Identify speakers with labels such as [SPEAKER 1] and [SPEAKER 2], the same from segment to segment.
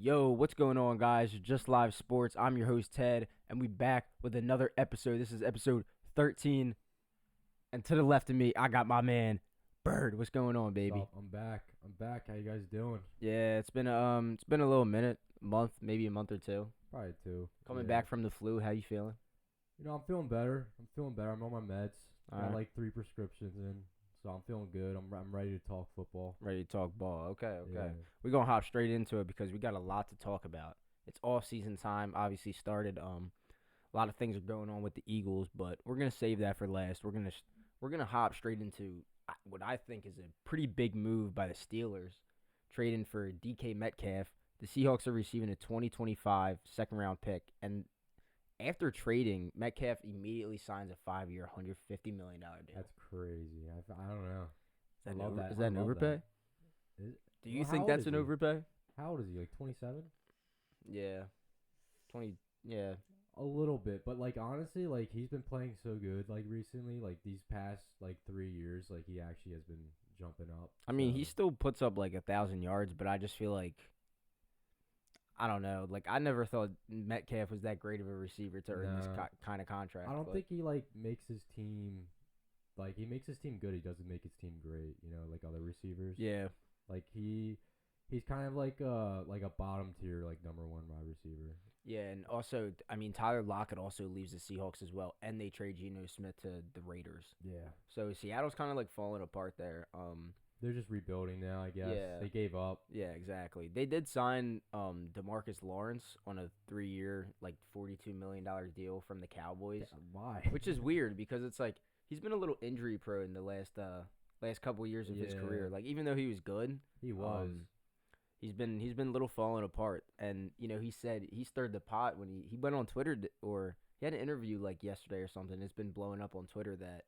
[SPEAKER 1] Yo, what's going on, guys? Just Live Sports. I'm your host, Ted, and we back with another episode. This is episode 13. And to the left of me, I got my man, Bird. What's going on, baby?
[SPEAKER 2] What's up? I'm back. How you guys doing?
[SPEAKER 1] Yeah, it's been a little minute, month, maybe a month or two.
[SPEAKER 2] Probably two.
[SPEAKER 1] Coming
[SPEAKER 2] Yeah.
[SPEAKER 1] back from the flu. How you feeling?
[SPEAKER 2] I'm feeling better. I'm on my meds. Got
[SPEAKER 1] Alright.
[SPEAKER 2] like 3 prescriptions in, so I'm feeling good. I'm ready to talk football.
[SPEAKER 1] Ready to talk ball. Okay.
[SPEAKER 2] Yeah.
[SPEAKER 1] We're gonna hop straight into it because we got a lot to talk about. It's off season time. Obviously started. A lot of things are going on with the Eagles, but we're gonna save that for last. We're gonna hop straight into what I think is a pretty big move by the Steelers, trading for DK Metcalf. The Seahawks are receiving a 2025 second round pick, and after trading, Metcalf immediately signs a 5-year, $150 million deal.
[SPEAKER 2] That's crazy. I don't know.
[SPEAKER 1] Is that
[SPEAKER 2] I love that.
[SPEAKER 1] Is that
[SPEAKER 2] I
[SPEAKER 1] an
[SPEAKER 2] love
[SPEAKER 1] overpay?
[SPEAKER 2] that.
[SPEAKER 1] Do you
[SPEAKER 2] Well, how
[SPEAKER 1] think
[SPEAKER 2] old
[SPEAKER 1] that's
[SPEAKER 2] is
[SPEAKER 1] an
[SPEAKER 2] he?
[SPEAKER 1] overpay?
[SPEAKER 2] How old is he? Like 27?
[SPEAKER 1] Yeah, 20. Yeah,
[SPEAKER 2] A little bit, but like honestly, like he's been playing so good like recently, like these past like 3 years, like he actually has been jumping up.
[SPEAKER 1] I mean, he
[SPEAKER 2] So,
[SPEAKER 1] still puts up like 1,000 yards, but I just feel like I don't know. Like I never thought Metcalf was that great of a receiver to earn this
[SPEAKER 2] No.
[SPEAKER 1] kind of contract.
[SPEAKER 2] I don't
[SPEAKER 1] but
[SPEAKER 2] think he like makes his team like he makes his team good. He doesn't make his team great, like other receivers.
[SPEAKER 1] Yeah,
[SPEAKER 2] Like he's kind of like a bottom tier like number 1 wide receiver.
[SPEAKER 1] yeah, and also I mean Tyler Lockett also leaves the Seahawks as well, and they trade Geno Smith to the Raiders.
[SPEAKER 2] Yeah.
[SPEAKER 1] So Seattle's kind of like falling apart there.
[SPEAKER 2] They're just rebuilding now, I guess.
[SPEAKER 1] Yeah.
[SPEAKER 2] They gave up.
[SPEAKER 1] Yeah, exactly. They did sign DeMarcus Lawrence on a 3-year, like $42 million deal from the Cowboys.
[SPEAKER 2] Why?
[SPEAKER 1] Which is weird because it's like he's been a little injury prone the last couple years of his
[SPEAKER 2] Yeah.
[SPEAKER 1] career. Like even though he was good,
[SPEAKER 2] He was.
[SPEAKER 1] he's been a little falling apart. And he said he stirred the pot when he went on Twitter or he had an interview like yesterday or something. It's been blowing up on Twitter that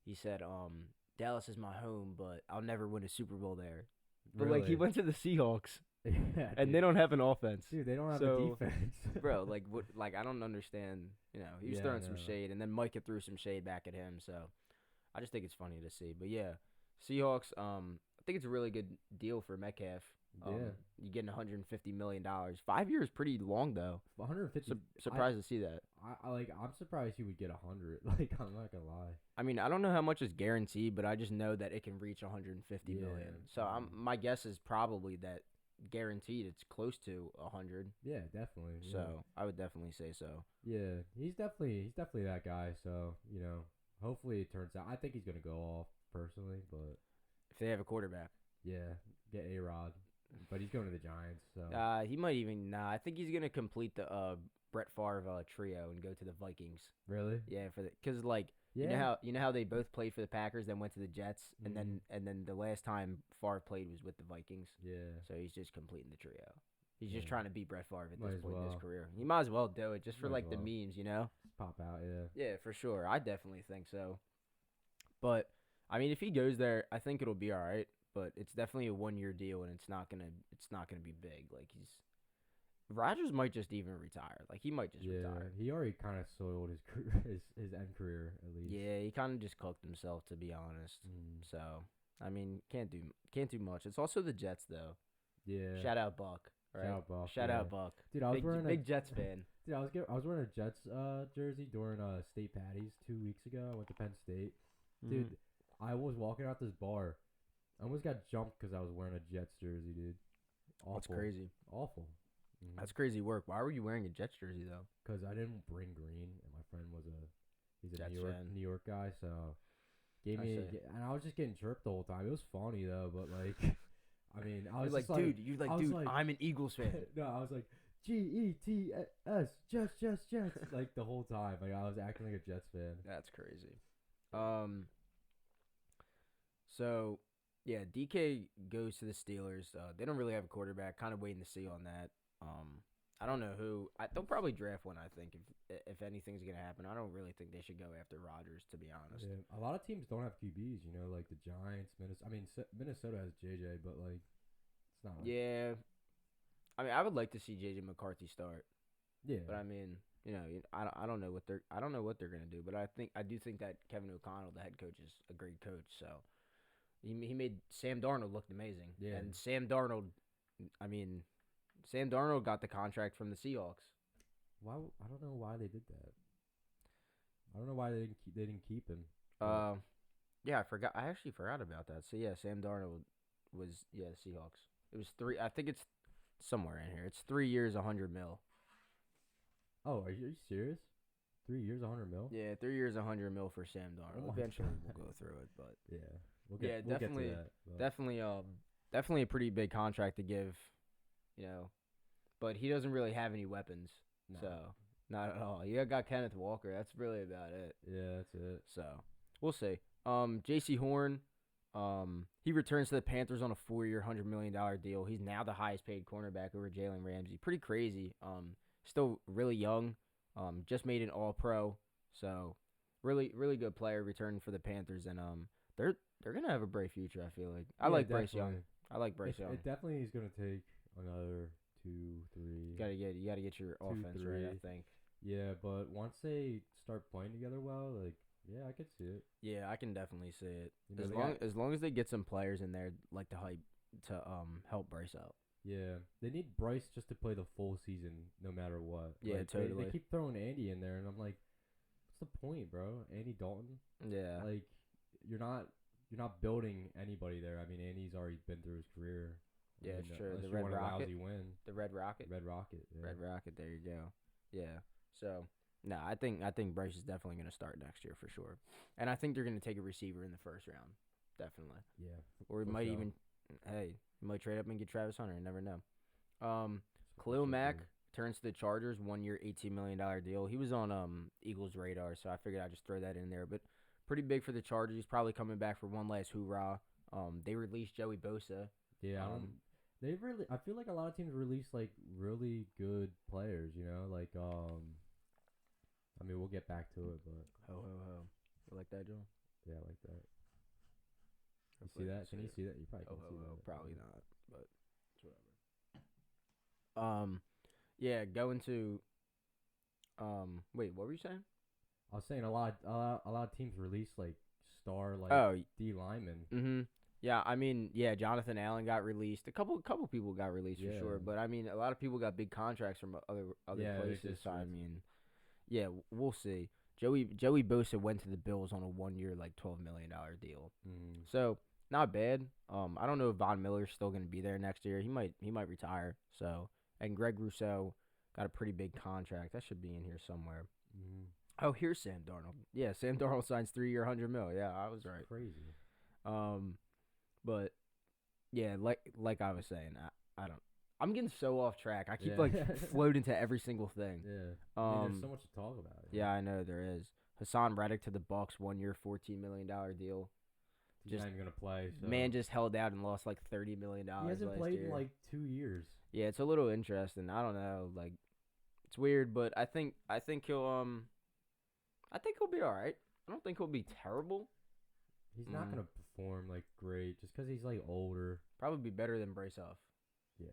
[SPEAKER 1] he said Dallas is my home, but I'll never win a Super Bowl there. But like he
[SPEAKER 2] Really?
[SPEAKER 1] went to the Seahawks
[SPEAKER 2] Yeah,
[SPEAKER 1] and
[SPEAKER 2] dude.
[SPEAKER 1] they don't have an offense.
[SPEAKER 2] Dude, they don't have
[SPEAKER 1] So,
[SPEAKER 2] a defense.
[SPEAKER 1] Bro, like what? Like I don't understand. He was
[SPEAKER 2] Yeah,
[SPEAKER 1] throwing some
[SPEAKER 2] no.
[SPEAKER 1] shade, and then Micah threw some shade back at him. So, I just think it's funny to see. But yeah, Seahawks. I think it's a really good deal for Metcalf.
[SPEAKER 2] Yeah.
[SPEAKER 1] You getting $150 million. 5 years, pretty long though.
[SPEAKER 2] 150.
[SPEAKER 1] Surprised to see that.
[SPEAKER 2] I'm surprised he would get 100. Like I'm not gonna lie.
[SPEAKER 1] I mean, I don't know how much is guaranteed, but I just know that it can reach 150
[SPEAKER 2] Yeah.
[SPEAKER 1] million. So my guess is probably that guaranteed it's close to 100.
[SPEAKER 2] Yeah, definitely. Yeah.
[SPEAKER 1] So I would definitely say so.
[SPEAKER 2] Yeah, he's definitely that guy. So hopefully it turns out. I think he's gonna go off personally, but
[SPEAKER 1] If they have a quarterback.
[SPEAKER 2] yeah, get A-Rod, but he's going to the Giants. So
[SPEAKER 1] He might even. Nah, I think he's gonna complete the Brett Favre trio and go to the Vikings.
[SPEAKER 2] really,
[SPEAKER 1] Yeah, because like
[SPEAKER 2] yeah,
[SPEAKER 1] you know how they both played for the Packers, then went to the Jets, and
[SPEAKER 2] Mhm.
[SPEAKER 1] then the last time Favre played was with the Vikings.
[SPEAKER 2] yeah,
[SPEAKER 1] So he's just completing the trio. He's just
[SPEAKER 2] Yeah.
[SPEAKER 1] trying to beat Brett Favre at
[SPEAKER 2] Might
[SPEAKER 1] this
[SPEAKER 2] as
[SPEAKER 1] point in his
[SPEAKER 2] well.
[SPEAKER 1] career. He might as well do it just for
[SPEAKER 2] Might as
[SPEAKER 1] like the
[SPEAKER 2] well.
[SPEAKER 1] memes, you know?
[SPEAKER 2] Just pop out. Yeah,
[SPEAKER 1] Yeah, for sure. I definitely think so. But I mean, if he goes there, I think it'll be all right. But it's definitely a 1-year deal, and it's not gonna be big. Like Rodgers might just even retire. Like he might just
[SPEAKER 2] yeah.
[SPEAKER 1] retire.
[SPEAKER 2] He already kind of soiled his career, his end career at least.
[SPEAKER 1] Yeah, he kind of just cooked himself, to be honest.
[SPEAKER 2] Mm.
[SPEAKER 1] So I mean, can't do much. It's also the Jets, though.
[SPEAKER 2] Yeah.
[SPEAKER 1] Shout out Buck. Right?
[SPEAKER 2] Shout out Buck,
[SPEAKER 1] Shout
[SPEAKER 2] yeah.
[SPEAKER 1] out Buck.
[SPEAKER 2] Dude, I was
[SPEAKER 1] Big,
[SPEAKER 2] wearing
[SPEAKER 1] big
[SPEAKER 2] a
[SPEAKER 1] Jets fan.
[SPEAKER 2] Dude, I was wearing a Jets jersey during state patties 2 weeks ago. I went to Penn State. Dude,
[SPEAKER 1] Mhm.
[SPEAKER 2] I was walking out this bar. I almost got jumped because I was wearing a Jets jersey, dude. Awful.
[SPEAKER 1] That's crazy.
[SPEAKER 2] Awful.
[SPEAKER 1] That's crazy work. Why were you wearing a Jets jersey though?
[SPEAKER 2] Because I didn't bring green, and my friend he's a
[SPEAKER 1] Jets fan.
[SPEAKER 2] New York guy, so gave
[SPEAKER 1] I
[SPEAKER 2] me,
[SPEAKER 1] see.
[SPEAKER 2] and I was just getting chirped the whole time. It was funny though, but like, I mean, I
[SPEAKER 1] You're
[SPEAKER 2] was
[SPEAKER 1] like,
[SPEAKER 2] just
[SPEAKER 1] dude.
[SPEAKER 2] I was like-
[SPEAKER 1] I'm an Eagles fan.
[SPEAKER 2] no, I was like Gets, Jets, like the whole time. Like I was acting like a Jets fan.
[SPEAKER 1] That's crazy. So yeah, DK goes to the Steelers. They don't really have a quarterback. Kind of waiting to see on that. I don't know who. They'll probably draft one. I think if anything's gonna happen, I don't really think they should go after Rodgers. To be honest.
[SPEAKER 2] Yeah, a lot of teams don't have QBs. Like the Giants, Minnesota. I mean, Minnesota has JJ, but like, it's not. Like,
[SPEAKER 1] Yeah. I mean, I would like to see JJ McCarthy start,
[SPEAKER 2] yeah,
[SPEAKER 1] but I mean, I don't know what they're gonna do. But I do think that Kevin O'Connell, the head coach, is a great coach. So he made Sam Darnold look amazing.
[SPEAKER 2] Yeah.
[SPEAKER 1] And Sam Darnold, I mean, Sam Darnold got the contract from the Seahawks.
[SPEAKER 2] I don't know why they did that. I don't know why they didn't keep him.
[SPEAKER 1] Yeah, I forgot. I actually forgot about that. So yeah, Sam Darnold was Seahawks. It was 3. I think it's somewhere in here. It's 3 years, 100 mil.
[SPEAKER 2] Oh, are you serious? 3 years, 100 mil?
[SPEAKER 1] Yeah, 3 years, 100 mil for Sam Darnold.
[SPEAKER 2] Oh my
[SPEAKER 1] Eventually,
[SPEAKER 2] God.
[SPEAKER 1] we'll go through it, but
[SPEAKER 2] Yeah,
[SPEAKER 1] yeah,
[SPEAKER 2] we'll
[SPEAKER 1] definitely,
[SPEAKER 2] get to that. But
[SPEAKER 1] definitely a pretty big contract to give, you know. But he doesn't really have any weapons,
[SPEAKER 2] no.
[SPEAKER 1] so not at all. You got Kenneth Walker. That's really about it.
[SPEAKER 2] Yeah, that's it.
[SPEAKER 1] So we'll see. J.C. Horn, he returns to the Panthers on a 4-year, $100 million deal. He's now the highest paid cornerback over Jalen Ramsey. Pretty crazy. Still really young. Just made an All-Pro. So really, really good player returning for the Panthers, and they're gonna have a bright future. I feel like I like Bryce Young. I like Bryce Young.
[SPEAKER 2] It definitely is gonna take another 2, 3.
[SPEAKER 1] You gotta get your offense right. I think.
[SPEAKER 2] Yeah, but once they start playing together well, like yeah, I could see it.
[SPEAKER 1] Yeah, I can definitely see it.
[SPEAKER 2] You know,
[SPEAKER 1] As long as they get some players in there like to hype to help Bryce out.
[SPEAKER 2] Yeah, they need Bryce just to play the full season, no matter what.
[SPEAKER 1] Yeah,
[SPEAKER 2] like,
[SPEAKER 1] totally.
[SPEAKER 2] They keep throwing Andy in there, and I'm like, what's the point, bro? Andy Dalton.
[SPEAKER 1] Yeah.
[SPEAKER 2] Like, you're not building anybody there. I mean, Andy's already been through his career.
[SPEAKER 1] Yeah,
[SPEAKER 2] I mean,
[SPEAKER 1] it's true.
[SPEAKER 2] unless
[SPEAKER 1] The
[SPEAKER 2] you
[SPEAKER 1] Red
[SPEAKER 2] want a
[SPEAKER 1] Rocket.
[SPEAKER 2] lousy win.
[SPEAKER 1] The Red Rocket.
[SPEAKER 2] Red Rocket. Yeah.
[SPEAKER 1] Red Rocket. There you go. Yeah. So, no, I think Bryce is definitely going to start next year for sure, and I think they're going to take a receiver in the first round, definitely.
[SPEAKER 2] Yeah.
[SPEAKER 1] Or he might even, he might trade up and get Travis Hunter. You never know. Khalil Mack turns to the Chargers, 1 year, $18 million deal. He was on Eagles' radar, so I figured I'd just throw that in there. But pretty big for the Chargers. He's probably coming back for one last hoorah. They released Joey Bosa.
[SPEAKER 2] Yeah. I feel like a lot of teams release like really good players. You know, like I mean, we'll get back to it, but
[SPEAKER 1] Ho ho ho. You like that, Joe?
[SPEAKER 2] yeah, I like that. You see that? Can you see that? You probably can see that.
[SPEAKER 1] Probably not, but it's whatever. Yeah, going to wait, what were you saying?
[SPEAKER 2] I was saying a lot of teams release like star like D linemen.
[SPEAKER 1] Mm-hmm. Yeah, I mean, yeah, Jonathan Allen got released. A couple people got released for sure, but I mean, a lot of people got big contracts from other places. So I mean, yeah, we'll see. Joey Bosa went to the Bills on a 1 year, like $12 million deal. So not bad. I don't know if Von Miller's still gonna be there next year. He might retire. So and Greg Rousseau got a pretty big contract. That should be in here somewhere. Oh, here's Sam Darnold. Yeah, Sam Darnold signs 3 year, $100 million. Yeah, I was right.
[SPEAKER 2] Crazy.
[SPEAKER 1] But yeah, like I was saying, I don't. I'm getting so off track. I keep floating to every single thing.
[SPEAKER 2] Yeah. I mean, there's so much to talk about.
[SPEAKER 1] Yeah, I know there is. Hassan Reddick to the Bucks, 1 year, $14 million deal.
[SPEAKER 2] He's not even gonna play. So.
[SPEAKER 1] Man just held out and lost like $30 million.
[SPEAKER 2] He hasn't played in like 2 years.
[SPEAKER 1] Yeah, it's a little interesting. I don't know, like it's weird, but I think he'll be all right. I don't think he'll be terrible.
[SPEAKER 2] He's not gonna perform like great just because he's like older.
[SPEAKER 1] Probably be better than Bryce Huff.
[SPEAKER 2] Yeah,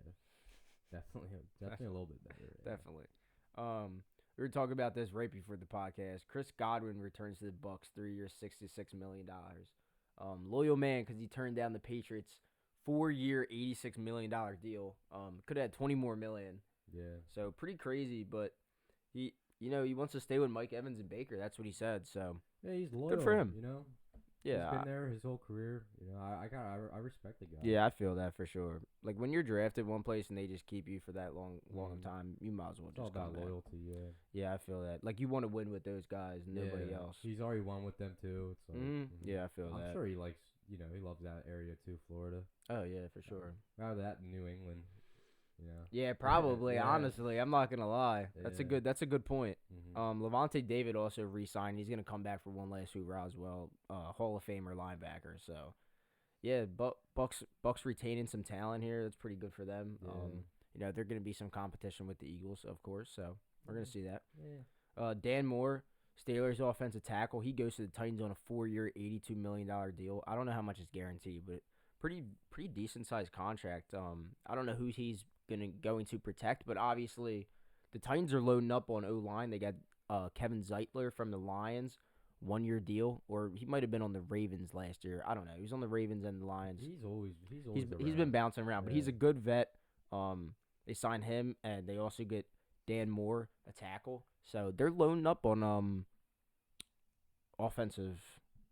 [SPEAKER 2] definitely a little bit better. Yeah.
[SPEAKER 1] Definitely. We were talking about this right before the podcast. Chris Godwin returns to the Bucks, 3 years, $66 million. Loyal man because he turned down the Patriots' 4 year, $86 million deal. Could have had 20 more million.
[SPEAKER 2] Yeah.
[SPEAKER 1] So pretty crazy, but he wants to stay with Mike Evans and Baker. That's what he said. So
[SPEAKER 2] yeah, he's loyal.
[SPEAKER 1] Good for him.
[SPEAKER 2] You know.
[SPEAKER 1] Yeah,
[SPEAKER 2] he's been there his whole career. You know, I respect the guy.
[SPEAKER 1] Yeah, I feel that for sure. Like when you're drafted one place and they just keep you for that long time, you might as well just
[SPEAKER 2] all about loyalty. Yeah.
[SPEAKER 1] Yeah, I feel that. Like you want to win with those guys, and nobody else.
[SPEAKER 2] He's already won with them too. It's like,
[SPEAKER 1] Yeah, I feel that.
[SPEAKER 2] I'm sure he likes. You know, he loves that area too, Florida.
[SPEAKER 1] Oh yeah, for sure.
[SPEAKER 2] Rather that than New England. You know.
[SPEAKER 1] Yeah, probably. Yeah. Honestly, I'm not gonna lie. That's a good point. Levante David also re-signed. He's gonna come back for one last hoorah as well. Hall of Famer linebacker. So, yeah, Bucks retaining some talent here. That's pretty good for them.
[SPEAKER 2] Yeah.
[SPEAKER 1] They're gonna be some competition with the Eagles, of course. So we're gonna see that.
[SPEAKER 2] Yeah.
[SPEAKER 1] Dan Moore, Steelers offensive tackle. He goes to the Titans on a 4 year, $82 million deal. I don't know how much is guaranteed, but pretty decent sized contract. I don't know who he's going to protect, but obviously the Titans are loading up on O-line. They got Kevin Zeitler from the Lions, 1 year deal, or he might have been on the Ravens last year. I don't know. He was on the Ravens and the Lions.
[SPEAKER 2] He's
[SPEAKER 1] been bouncing around, but he's a good vet. They sign him, and they also get Dan Moore, a tackle. So they're loading up on offensive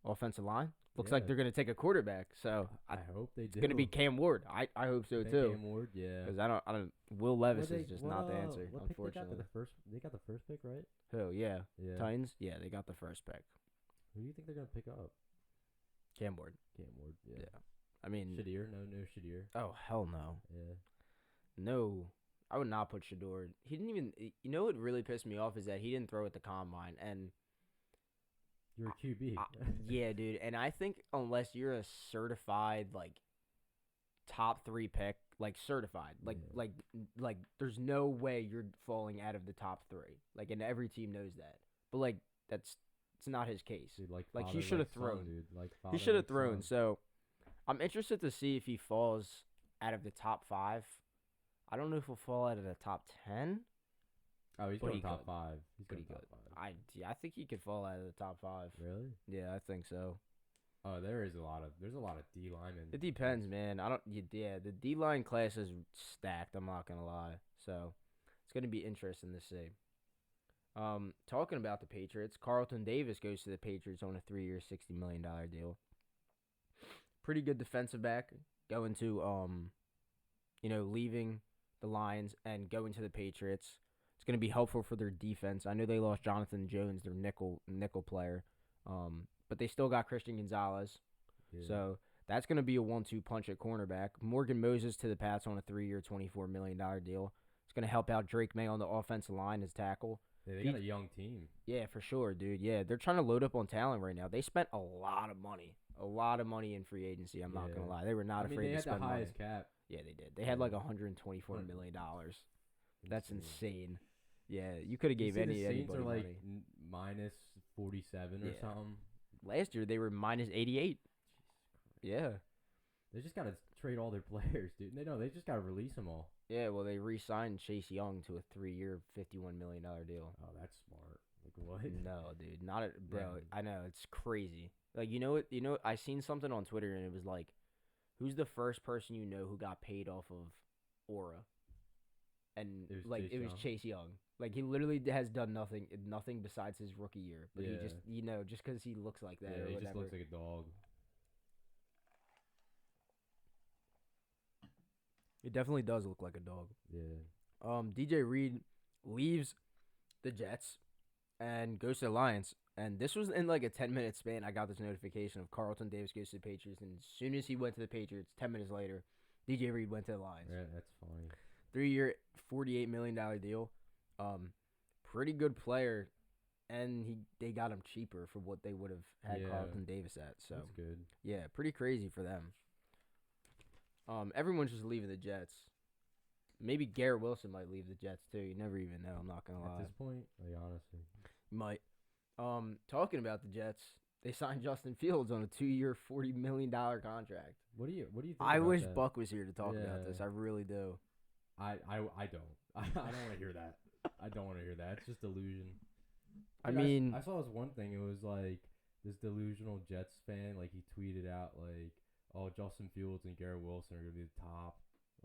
[SPEAKER 1] offensive line. Looks like
[SPEAKER 2] Yeah.
[SPEAKER 1] they're gonna take a quarterback. So
[SPEAKER 2] I hope they
[SPEAKER 1] it's
[SPEAKER 2] do.
[SPEAKER 1] gonna be Cam Ward. I hope so
[SPEAKER 2] Think
[SPEAKER 1] too.
[SPEAKER 2] Cam Ward, yeah.
[SPEAKER 1] Because I don't. Will
[SPEAKER 2] What
[SPEAKER 1] Levis
[SPEAKER 2] they
[SPEAKER 1] is just
[SPEAKER 2] what
[SPEAKER 1] not the answer,
[SPEAKER 2] what pick they got?
[SPEAKER 1] unfortunately.
[SPEAKER 2] They got the first pick, right?
[SPEAKER 1] Who? Yeah,
[SPEAKER 2] Yeah.
[SPEAKER 1] Titans. Yeah, they got the first pick.
[SPEAKER 2] Who do you think they're gonna pick up?
[SPEAKER 1] Cam Ward.
[SPEAKER 2] Cam Ward, yeah.
[SPEAKER 1] Yeah. I mean,
[SPEAKER 2] Shadir, no Shadir.
[SPEAKER 1] oh hell no,
[SPEAKER 2] Yeah.
[SPEAKER 1] no. I would not put Shador. He didn't even. You know what really pissed me off is that he didn't throw at the combine, and
[SPEAKER 2] You're a QB.
[SPEAKER 1] yeah, dude. And I think unless you're a certified like top 3 pick, like certified,
[SPEAKER 2] Yeah.
[SPEAKER 1] like there's no way you're falling out of the top 3. Like, and every team knows that. But like it's not his case.
[SPEAKER 2] Dude, like
[SPEAKER 1] Like, he
[SPEAKER 2] father,
[SPEAKER 1] shoulda
[SPEAKER 2] like son,
[SPEAKER 1] thrown.
[SPEAKER 2] dude. Like
[SPEAKER 1] He
[SPEAKER 2] father,
[SPEAKER 1] should have
[SPEAKER 2] like
[SPEAKER 1] thrown.
[SPEAKER 2] son.
[SPEAKER 1] So I'm interested to see if he falls out of the top 5. I don't know if he'll fall out of the top 10.
[SPEAKER 2] Oh, he's
[SPEAKER 1] But
[SPEAKER 2] going
[SPEAKER 1] he
[SPEAKER 2] top
[SPEAKER 1] could.
[SPEAKER 2] 5. He's
[SPEAKER 1] But
[SPEAKER 2] going
[SPEAKER 1] he
[SPEAKER 2] top
[SPEAKER 1] could.
[SPEAKER 2] 5.
[SPEAKER 1] I think he could fall out of the top 5.
[SPEAKER 2] Really?
[SPEAKER 1] Yeah, I think so.
[SPEAKER 2] Oh, there's a lot of D linemen.
[SPEAKER 1] It depends, man. I don't. Yeah, the D line class is stacked. I'm not gonna lie. So it's gonna be interesting to see. Talking about the Patriots, Carlton Davis goes to the Patriots on a 3-year, $60 million deal. Pretty good defensive back, going to leaving the Lions and going to the Patriots. It's gonna be helpful for their defense. I know they lost Jonathan Jones, their nickel player, but they still got Christian Gonzalez.
[SPEAKER 2] Yeah.
[SPEAKER 1] So that's going to be a 1-2 punch at cornerback. Morgan Moses to the Pats on a 3-year, $24 million deal. It's going to help out Drake May on the offensive line as tackle.
[SPEAKER 2] Yeah, they got a young team.
[SPEAKER 1] Yeah, for sure, dude. Yeah, they're trying to load up on talent right now. They spent a lot of money in free agency. I'm not
[SPEAKER 2] Yeah.
[SPEAKER 1] going to lie. They were not afraid
[SPEAKER 2] they
[SPEAKER 1] to
[SPEAKER 2] had
[SPEAKER 1] spend
[SPEAKER 2] the
[SPEAKER 1] money.
[SPEAKER 2] highest cap.
[SPEAKER 1] Yeah, they did. They had
[SPEAKER 2] Yeah.
[SPEAKER 1] like $124 million. That's insane. Yeah, you could have
[SPEAKER 2] You
[SPEAKER 1] gave
[SPEAKER 2] see the Saints
[SPEAKER 1] anybody
[SPEAKER 2] are like
[SPEAKER 1] money.
[SPEAKER 2] minus 47 or
[SPEAKER 1] Yeah.
[SPEAKER 2] something.
[SPEAKER 1] Last year they were minus 88. Yeah.
[SPEAKER 2] They just gotta trade all their players, dude. They just gotta release them all.
[SPEAKER 1] Yeah, well, they re-signed Chase Young to a 3-year, $51 million deal.
[SPEAKER 2] Oh, that's smart. Like what?
[SPEAKER 1] No, dude, not it, bro.
[SPEAKER 2] Yeah.
[SPEAKER 1] I know it's crazy. Like, you know what? I seen something on Twitter and it was like, who's the first person you know who got paid off of Aura? And
[SPEAKER 2] It was
[SPEAKER 1] like
[SPEAKER 2] Chase
[SPEAKER 1] it was
[SPEAKER 2] Young.
[SPEAKER 1] Chase Young. Like, he literally has done nothing besides his rookie year. But he
[SPEAKER 2] Yeah.
[SPEAKER 1] just just because he looks like that
[SPEAKER 2] Yeah,
[SPEAKER 1] or
[SPEAKER 2] he
[SPEAKER 1] whatever.
[SPEAKER 2] just looks like a dog.
[SPEAKER 1] It definitely does look like a dog.
[SPEAKER 2] Yeah.
[SPEAKER 1] DJ Reed leaves the Jets and goes to the Lions. And this was in like a 10-minute span. I got this notification of Carlton Davis goes to the Patriots. And as soon as he went to the Patriots, 10 minutes later, DJ Reed went to the Lions.
[SPEAKER 2] Yeah, that's funny.
[SPEAKER 1] 3-year, $48 million deal. Pretty good player. And they got him cheaper for what they would have had
[SPEAKER 2] Yeah.
[SPEAKER 1] Carlton Davis at. So,
[SPEAKER 2] That's good.
[SPEAKER 1] yeah, pretty crazy for them. Everyone's just leaving the Jets. Maybe Garrett Wilson might leave the Jets too. You never even know. I'm not gonna lie.
[SPEAKER 2] At this point, like honestly.
[SPEAKER 1] Might. Talking about the Jets, they signed Justin Fields on a 2-year, $40 million contract.
[SPEAKER 2] What do you think?
[SPEAKER 1] I
[SPEAKER 2] about
[SPEAKER 1] wish
[SPEAKER 2] that?
[SPEAKER 1] Buck was here to talk about this.
[SPEAKER 2] Yeah.
[SPEAKER 1] I really do.
[SPEAKER 2] I don't. I don't want to hear that. I don't want to hear that. It's just delusion.
[SPEAKER 1] I
[SPEAKER 2] Dude,
[SPEAKER 1] mean,
[SPEAKER 2] I saw this one thing. It was like this delusional Jets fan. Like he tweeted out like, "Oh, Justin Fields and Garrett Wilson are gonna be the top."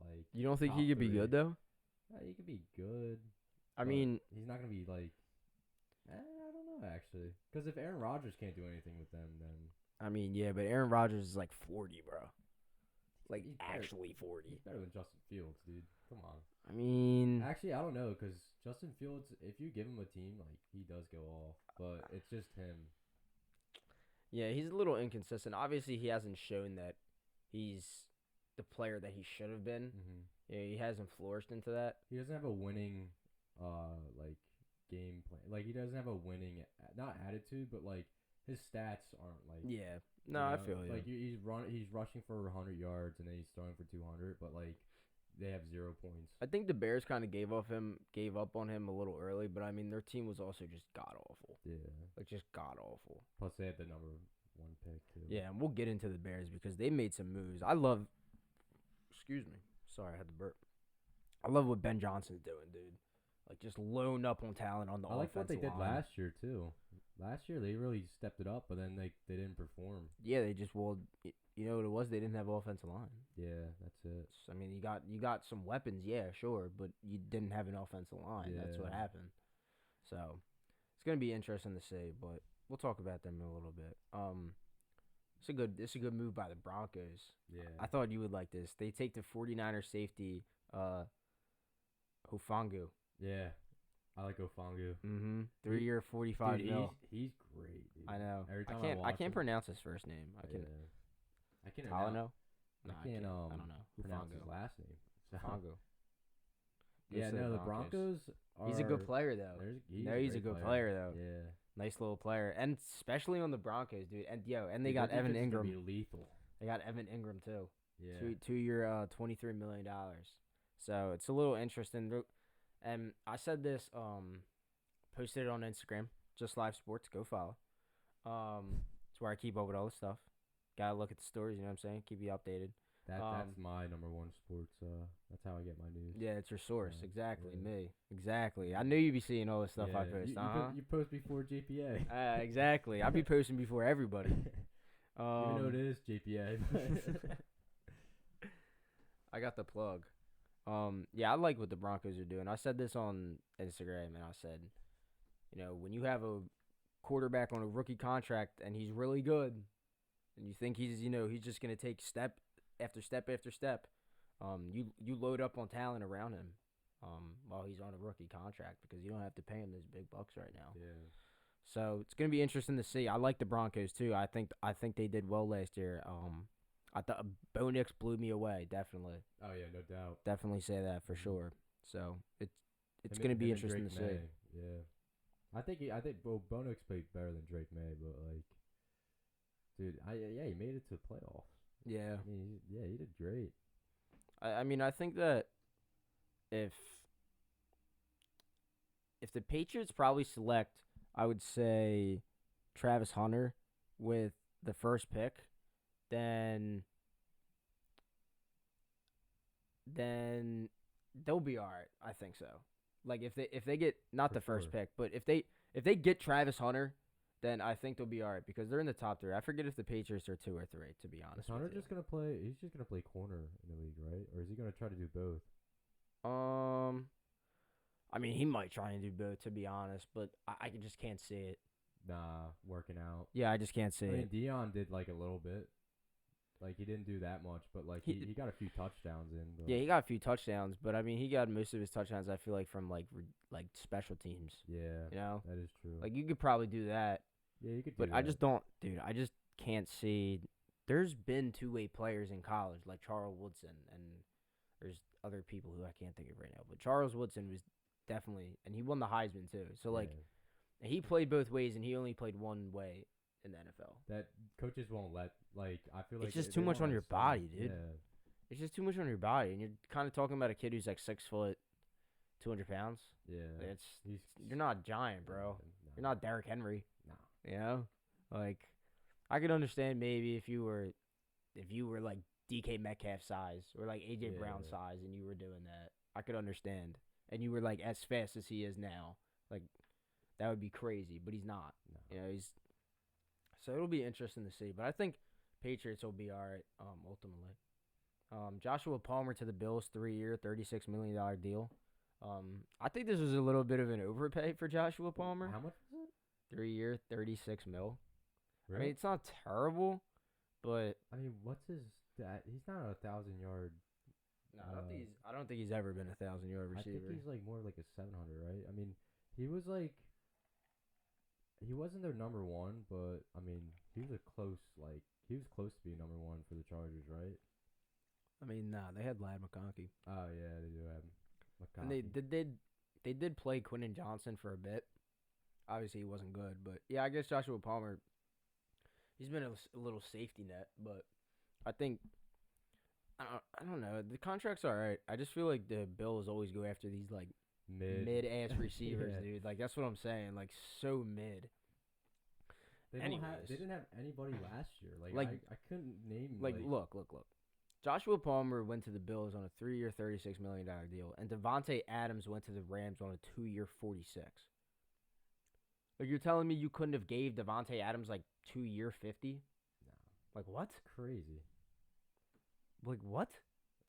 [SPEAKER 2] Like,
[SPEAKER 1] you don't think he
[SPEAKER 2] top
[SPEAKER 1] could be
[SPEAKER 2] 3.
[SPEAKER 1] good though?
[SPEAKER 2] Yeah, he could be good.
[SPEAKER 1] I
[SPEAKER 2] but
[SPEAKER 1] mean,
[SPEAKER 2] he's not gonna be like. I don't know actually, because if Aaron Rodgers can't do anything with them, then
[SPEAKER 1] yeah, but Aaron Rodgers is like 40, bro. Like
[SPEAKER 2] he's better-
[SPEAKER 1] actually 40.
[SPEAKER 2] he's better than Justin Fields, dude. Come on.
[SPEAKER 1] I mean,
[SPEAKER 2] Actually, I don't know, because Justin Fields, if you give him a team, like he does go off, but it's just him.
[SPEAKER 1] yeah, he's a little inconsistent. Obviously, he hasn't shown that he's the player that he should have been.
[SPEAKER 2] Mm-hmm.
[SPEAKER 1] Yeah, he hasn't flourished into that.
[SPEAKER 2] He doesn't have a winning, like game plan. Like he doesn't have a winning, not attitude, but like his stats aren't like.
[SPEAKER 1] Yeah.
[SPEAKER 2] you
[SPEAKER 1] No, I
[SPEAKER 2] know,
[SPEAKER 1] feel you.
[SPEAKER 2] Like he's rushing for 100 yards and then he's throwing for 200, but like they have 0 points.
[SPEAKER 1] I think the Bears kind of gave up on him a little early, but I mean their team was also just god awful.
[SPEAKER 2] Yeah.
[SPEAKER 1] Like just god awful.
[SPEAKER 2] Plus they had the number 1 pick too.
[SPEAKER 1] Yeah, and we'll get into the Bears because they made some moves. Excuse me. Sorry, I had to burp. I love what Ben Johnson's doing, dude. Like just loan up on talent on the
[SPEAKER 2] I like what they
[SPEAKER 1] offensive
[SPEAKER 2] did
[SPEAKER 1] line.
[SPEAKER 2] last year too. Last year they really stepped it up, but then they didn't perform.
[SPEAKER 1] Yeah, you know what it was? They didn't have offensive line.
[SPEAKER 2] Yeah, that's it.
[SPEAKER 1] I mean, you got some weapons, yeah, sure, but you didn't have an offensive line. That's what
[SPEAKER 2] Yeah.
[SPEAKER 1] happened. So it's gonna be interesting to see, but we'll talk about them in a little bit. It's a good move by the Broncos.
[SPEAKER 2] Yeah.
[SPEAKER 1] I thought you would like this. They take the 49er safety, Hufangu.
[SPEAKER 2] Yeah. I like Ofangu.
[SPEAKER 1] 3 year, 45
[SPEAKER 2] Dude,
[SPEAKER 1] mil.
[SPEAKER 2] he's great, dude.
[SPEAKER 1] I know.
[SPEAKER 2] Every time
[SPEAKER 1] I
[SPEAKER 2] watch
[SPEAKER 1] can't
[SPEAKER 2] him,
[SPEAKER 1] pronounce his first name. I can.
[SPEAKER 2] Yeah. I can
[SPEAKER 1] Talano?
[SPEAKER 2] No,
[SPEAKER 1] No,
[SPEAKER 2] I can't.
[SPEAKER 1] I don't know.
[SPEAKER 2] Pronounce
[SPEAKER 1] Hufangu.
[SPEAKER 2] his last name. So.
[SPEAKER 1] Hufangu.
[SPEAKER 2] Yeah,
[SPEAKER 1] Goes to
[SPEAKER 2] no, the Broncos are.
[SPEAKER 1] He's a good player though. He's a
[SPEAKER 2] great
[SPEAKER 1] good player though.
[SPEAKER 2] Yeah.
[SPEAKER 1] Nice little player, and especially on the Broncos, dude. And and they
[SPEAKER 2] Dude,
[SPEAKER 1] got
[SPEAKER 2] their
[SPEAKER 1] Evan
[SPEAKER 2] defense is gonna
[SPEAKER 1] Ingram.
[SPEAKER 2] Be lethal.
[SPEAKER 1] They got Evan Ingram too.
[SPEAKER 2] Yeah.
[SPEAKER 1] 2 year, $23 million. So it's a little interesting. And I said this, posted it on Instagram, Just Live Sports. Go follow. It's where I keep up with all this stuff. Gotta look at the stories. You know what I'm saying? Keep you updated.
[SPEAKER 2] That's my number one sports. That's how I get my news.
[SPEAKER 1] Yeah, it's your source.
[SPEAKER 2] Yeah,
[SPEAKER 1] exactly,
[SPEAKER 2] yeah.
[SPEAKER 1] me. Exactly. I knew you'd be seeing all the stuff I
[SPEAKER 2] Yeah,
[SPEAKER 1] post.
[SPEAKER 2] You post before JPA.
[SPEAKER 1] Exactly. I be posting before everybody.
[SPEAKER 2] Even though it is JPA.
[SPEAKER 1] I got the plug. Yeah, I like what the Broncos are doing. I said this on Instagram, and I said, when you have a quarterback on a rookie contract and he's really good, and you think he's just gonna take step after step after step, you load up on talent around him, while he's on a rookie contract because you don't have to pay him those big bucks right now.
[SPEAKER 2] Yeah.
[SPEAKER 1] So it's gonna be interesting to see. I like the Broncos too. I think they did well last year. I thought Bo Nix blew me away. Definitely.
[SPEAKER 2] Oh yeah, no doubt.
[SPEAKER 1] Definitely say that for sure. So it's
[SPEAKER 2] Him
[SPEAKER 1] gonna
[SPEAKER 2] and-
[SPEAKER 1] be
[SPEAKER 2] him and
[SPEAKER 1] interesting to
[SPEAKER 2] Drake
[SPEAKER 1] see.
[SPEAKER 2] May, Yeah. I think Bo Nix played better than Drake May, but like, dude, he made it to the playoffs.
[SPEAKER 1] Yeah.
[SPEAKER 2] I mean, he did great.
[SPEAKER 1] I mean, I think that if the Patriots probably select, I would say, Travis Hunter with the first pick, then they'll be all right. I think so. Like if they get not
[SPEAKER 2] For
[SPEAKER 1] the first
[SPEAKER 2] sure.
[SPEAKER 1] pick, but if they get Travis Hunter, then I think they'll be all right because they're in the top 3. I forget if the Patriots are 2 or 3. To be honest,
[SPEAKER 2] Is Hunter
[SPEAKER 1] with you.
[SPEAKER 2] just gonna play? He's just gonna play corner in the league, right? Or is he gonna try to do both?
[SPEAKER 1] I mean, he might try and do both. To be honest, but I just can't see it.
[SPEAKER 2] Nah, working out.
[SPEAKER 1] Yeah, I just can't see
[SPEAKER 2] I mean,
[SPEAKER 1] it.
[SPEAKER 2] Dion did like a little bit. Like he didn't do that much, but like he got a few touchdowns in. But
[SPEAKER 1] Yeah, he got a few touchdowns, but I mean, he got most of his touchdowns. I feel like from like special teams.
[SPEAKER 2] yeah,
[SPEAKER 1] You know,
[SPEAKER 2] that is true.
[SPEAKER 1] like you could probably do that,
[SPEAKER 2] yeah, you could.
[SPEAKER 1] but
[SPEAKER 2] do
[SPEAKER 1] I
[SPEAKER 2] that.
[SPEAKER 1] just don't, dude. I just can't see. There's been 2-way players in college like Charles Woodson, and there's other people who I can't think of right now. But Charles Woodson was definitely, and he won the Heisman too. So like,
[SPEAKER 2] Yeah.
[SPEAKER 1] he played both ways, and he only played one way in the NFL.
[SPEAKER 2] That coaches won't let. Like I feel like
[SPEAKER 1] It's just
[SPEAKER 2] they
[SPEAKER 1] too much
[SPEAKER 2] won't
[SPEAKER 1] on
[SPEAKER 2] let
[SPEAKER 1] your
[SPEAKER 2] some-
[SPEAKER 1] body, dude.
[SPEAKER 2] Yeah,
[SPEAKER 1] It's just too much on your body, and you're kind of talking about a kid who's like 6 foot, 200 pounds.
[SPEAKER 2] yeah. He's
[SPEAKER 1] You're not a giant, bro.
[SPEAKER 2] No,
[SPEAKER 1] You're not Derrick Henry.
[SPEAKER 2] No.
[SPEAKER 1] You know, like I could understand maybe if you were like DK Metcalf size or like AJ Brown
[SPEAKER 2] Yeah.
[SPEAKER 1] size, and you were doing that. I could understand, and you were like as fast as he is now. Like that would be crazy, but he's not.
[SPEAKER 2] No.
[SPEAKER 1] You know, so it'll be interesting to see. But I think Patriots will be all right. Ultimately, Joshua Palmer to the Bills, 3-year, $36 million deal. I think this was a little bit of an overpay for Joshua Palmer.
[SPEAKER 2] How much was it?
[SPEAKER 1] 3-year, $36 million.
[SPEAKER 2] Really?
[SPEAKER 1] I mean, it's not terrible, but
[SPEAKER 2] what's his stat? He's not a 1,000-yard.
[SPEAKER 1] no, I don't think he's ever been a 1,000-yard
[SPEAKER 2] I
[SPEAKER 1] receiver.
[SPEAKER 2] think he's like more like a 700, right? I mean, he was like. He wasn't their number one, but I mean, he was close to being number one for the Chargers, right?
[SPEAKER 1] I mean, nah, they had Lad McConkey,
[SPEAKER 2] Oh yeah, they do have
[SPEAKER 1] and they did play Quentin Johnson for a bit. Obviously, he wasn't good, but yeah, I guess Joshua Palmer, he's been a little safety net, but I think I don't know. The contract's all right. I just feel like the Bills always go after these like mid ass receivers,
[SPEAKER 2] Yeah.
[SPEAKER 1] dude. Like that's what I'm saying. Like so mid.
[SPEAKER 2] They
[SPEAKER 1] Anyways.
[SPEAKER 2] didn't have anybody last year.
[SPEAKER 1] Like-
[SPEAKER 2] I couldn't name
[SPEAKER 1] Like look. Joshua Palmer went to the Bills on a 3-year, $36 million deal, and Devontae Adams went to the Rams on a 2-year, $46. Like you're telling me you couldn't have gave Devontae Adams like 2-year, $50?
[SPEAKER 2] No,
[SPEAKER 1] Like what?
[SPEAKER 2] crazy.
[SPEAKER 1] Like what?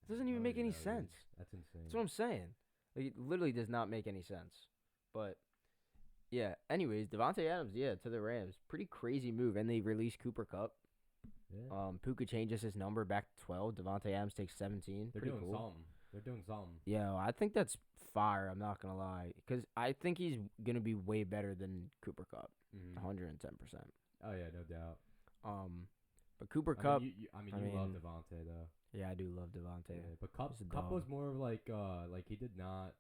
[SPEAKER 1] It doesn't
[SPEAKER 2] I
[SPEAKER 1] even
[SPEAKER 2] don't
[SPEAKER 1] make any
[SPEAKER 2] know, dude.
[SPEAKER 1] sense.
[SPEAKER 2] That's insane.
[SPEAKER 1] That's what I'm saying. Like, it literally does not make any sense. But yeah. Anyways, Devontae Adams, yeah, to the Rams, pretty crazy move, and they released Cooper Cup.
[SPEAKER 2] Yeah.
[SPEAKER 1] Puka changes his number back to 12. Devontae Adams takes 17.
[SPEAKER 2] They're
[SPEAKER 1] Pretty
[SPEAKER 2] doing
[SPEAKER 1] cool.
[SPEAKER 2] something. They're doing something.
[SPEAKER 1] Yeah, I think that's fire. I'm not gonna lie, because I think he's gonna be way better than Cooper Cup,
[SPEAKER 2] Mm-hmm.
[SPEAKER 1] 110%.
[SPEAKER 2] Oh yeah, no doubt.
[SPEAKER 1] But Cooper
[SPEAKER 2] I
[SPEAKER 1] Cup,
[SPEAKER 2] mean, you
[SPEAKER 1] I
[SPEAKER 2] love
[SPEAKER 1] mean,
[SPEAKER 2] Devontae though.
[SPEAKER 1] yeah, I do love Devontae.
[SPEAKER 2] Yeah, but Cup
[SPEAKER 1] He's a
[SPEAKER 2] Cup was
[SPEAKER 1] dog.
[SPEAKER 2] more of like he did not